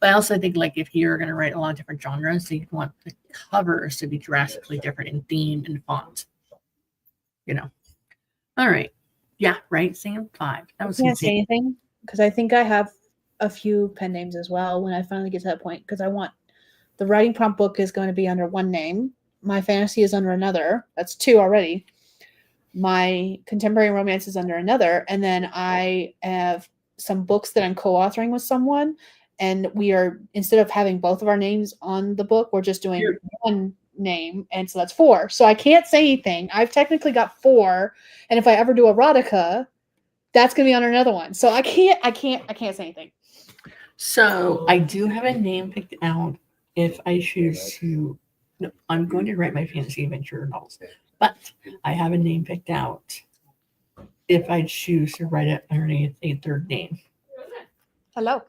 Speaker 1: But I also think like if you're going to write a lot of different genres, so you want the covers to be drastically different in theme and font. You know. All right. Yeah. Right. Sam 5. That was
Speaker 2: Can't say
Speaker 1: insane.
Speaker 2: anything because I think I have a few pen names as well when I finally get to that point because I want the writing prompt book is going to be under one name. My fantasy is under another. That's 2 already. My contemporary romance is under another. And then I have some books that I'm co-authoring with someone. And we are, instead of having both of our names on the book, we're just doing one name. And so that's 4. So I can't say anything. I've technically got 4. And if I ever do erotica, that's going to be on another one. So I can't say anything.
Speaker 1: So I do have a name picked out if I choose to. No, I'm going to write my fantasy adventure novels, but I have a name picked out if I choose to write it underneath a third name.
Speaker 2: Hello.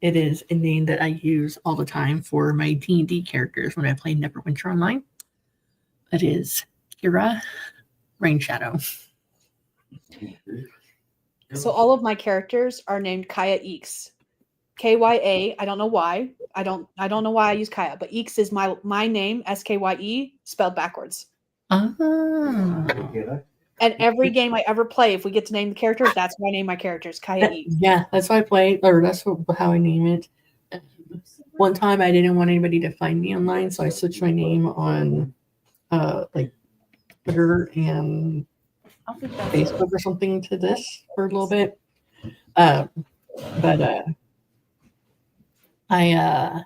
Speaker 1: It is a name that I use all the time for my D&D characters when I play Neverwinter Online. It is Kira Rainshadow.
Speaker 2: So all of my characters are named Kaya Eeks. Kya. I don't know why. I don't know why I use Kaya, but Eeks is my name, Skye, spelled backwards.
Speaker 1: Ah.
Speaker 2: And every game I ever play, if we get to name the characters, that's what I name my characters, Kaya Eeks.
Speaker 1: Yeah, that's how I play, or that's how I name it. One time I didn't want anybody to find me online, so I switched my name on like Twitter and Facebook or something to this for a little bit. But I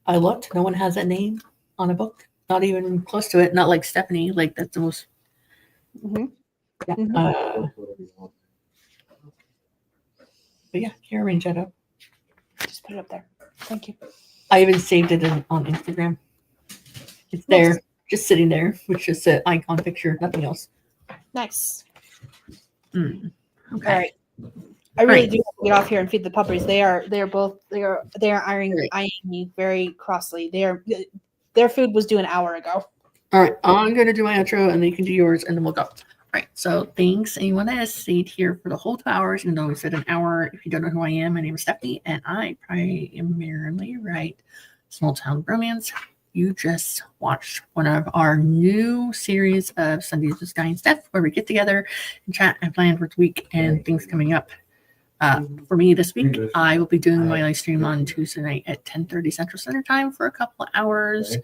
Speaker 1: looked. No one has that name on a book. Not even close to it. Not like Stephanie. Like that's the most.
Speaker 2: Mm-hmm.
Speaker 1: Yeah.
Speaker 2: Mm-hmm.
Speaker 1: But yeah, Kira Rainshadow.
Speaker 2: Just put it up there. Thank you.
Speaker 1: I even saved it on Instagram. It's there, just sitting there, with just an icon picture, nothing else.
Speaker 2: Nice.
Speaker 1: Okay.
Speaker 2: All right. I really do have to get off here and feed the puppies. They are eyeing me very crossly. Their food was due an hour ago.
Speaker 1: All right, I'm going to do my outro, and then you can do yours, and then we'll go. All right, so thanks. Anyone that has stayed here for the whole 2 hours, even though we said an hour. If you don't know who I am, my name is Stephanie, and I primarily write small town romance. You just watched one of our new series of Sundays with Skye and Steph, where we get together and chat and plan for the week and things coming up. For me this week, I will be doing my live stream on Tuesday night at 10:30 Central Standard Time for a couple of hours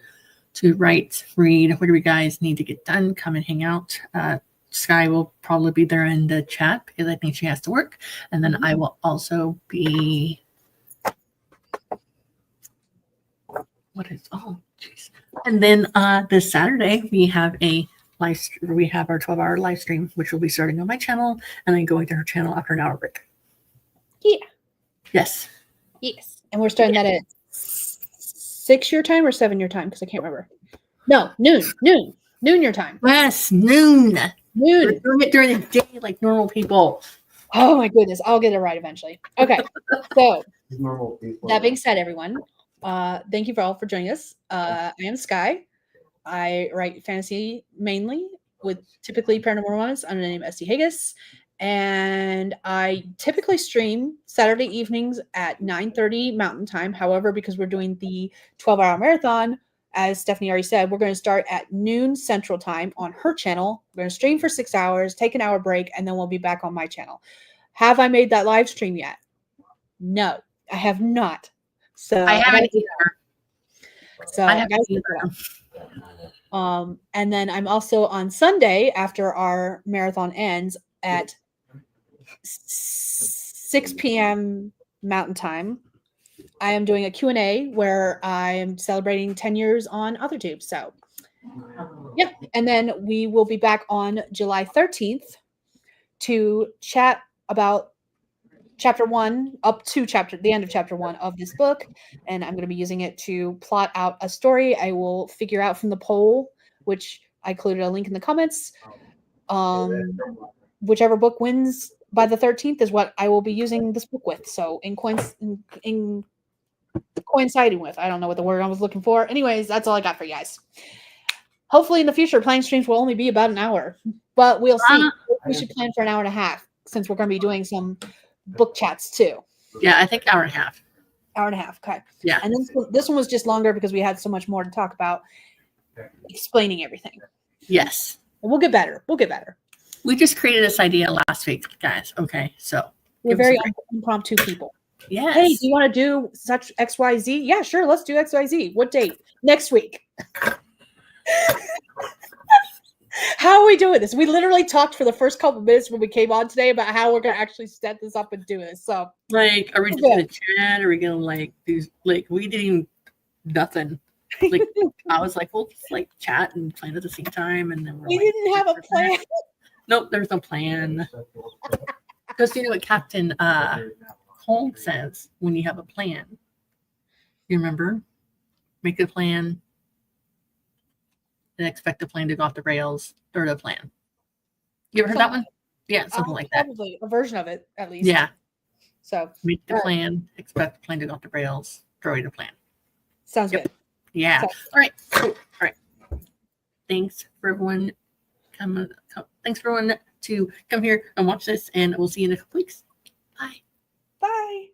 Speaker 1: to write, read, whatever you guys need to get done. Come and hang out. Skye will probably be there in the chat because I think she has to work. And then I will also be... Jeez. And then this Saturday, we have our 12-hour live stream, which will be starting on my channel and then going to her channel after an hour break.
Speaker 2: Yeah.
Speaker 1: Yes.
Speaker 2: Yes. And we're starting that at 6 your time or 7 your time? Because I can't remember. No, noon your time.
Speaker 1: Yes, noon. We're
Speaker 2: Noon.
Speaker 1: doing it during the day like normal people.
Speaker 2: Oh my goodness. I'll get it right eventually. Okay. So
Speaker 5: Normal people.
Speaker 2: that being said, everyone, thank you all for joining us. I am Skye. I write fantasy mainly with typically paranormal romance under the name SD Haggis. And I typically stream Saturday evenings at 9:30 Mountain Time. However, because we're doing the 12-hour marathon, as Stephanie already said, we're going to start at noon Central Time on her channel. We're going to stream for 6 hours, take an hour break, and then we'll be back on my channel. Have I made that live stream yet? No, I have not. So
Speaker 1: I haven't either.
Speaker 2: So
Speaker 1: I haven't
Speaker 2: and then I'm also on Sunday after our marathon ends at 6 p.m. Mountain Time. I am doing a Q&A where I am celebrating 10 years on OtherTube. So, yeah. And then we will be back on July 13th to chat about chapter 1 up to the end of chapter 1 of this book. And I'm going to be using it to plot out a story. I will figure out from the poll, which I included a link in the comments. Whichever book wins by the 13th is what I will be using this book with. So in coinciding with, I don't know what the word I was looking for. Anyways, that's all I got for you guys. hopefully in the future, planning streams will only be about an hour, but we'll see. We
Speaker 5: I-
Speaker 2: should plan for an hour and a half since we're going to be doing some book chats too.
Speaker 1: Yeah, I think hour and a half.
Speaker 2: Hour and a half. Okay.
Speaker 1: Yeah.
Speaker 2: And this one was just longer because we had so much more to talk about explaining everything.
Speaker 1: Yes.
Speaker 2: And we'll get better. We'll get better.
Speaker 1: We just created this idea last week, guys. Okay, so
Speaker 2: We're
Speaker 1: give us
Speaker 2: very
Speaker 1: a break.
Speaker 2: impromptu people.
Speaker 1: Yes.
Speaker 2: Hey, do you want to do such XYZ? Yeah, sure. Let's do XYZ. What date? Next week. How are we doing this? We literally talked for the first couple of minutes when we came on today about how we're going to actually set this up and do this. So,
Speaker 1: Like, are we just
Speaker 2: Okay.
Speaker 1: gonna chat? Are we gonna like do like we didn't even nothing? Like I was like, we'll just like chat and plan at the same time, and then we're
Speaker 2: we
Speaker 1: like,
Speaker 2: didn't have a plan.
Speaker 1: Nope, there's no plan. Because you know what Captain Holmes says when you have a plan. You remember? Make a plan and expect the plan to go off the rails or the plan. You ever heard that one? Yeah, something like that.
Speaker 2: Probably a version of it, at least.
Speaker 1: Yeah.
Speaker 2: So,
Speaker 1: Make the
Speaker 2: Alright.
Speaker 1: plan, expect the plan to go off the rails, throw away the plan.
Speaker 2: sounds
Speaker 1: Yep.
Speaker 2: good.
Speaker 1: Yeah.
Speaker 2: So-
Speaker 1: All right. Cool. All right. Thanks for everyone thanks for everyone to come here and watch this, and we'll see you in a couple weeks. Bye.
Speaker 2: Bye.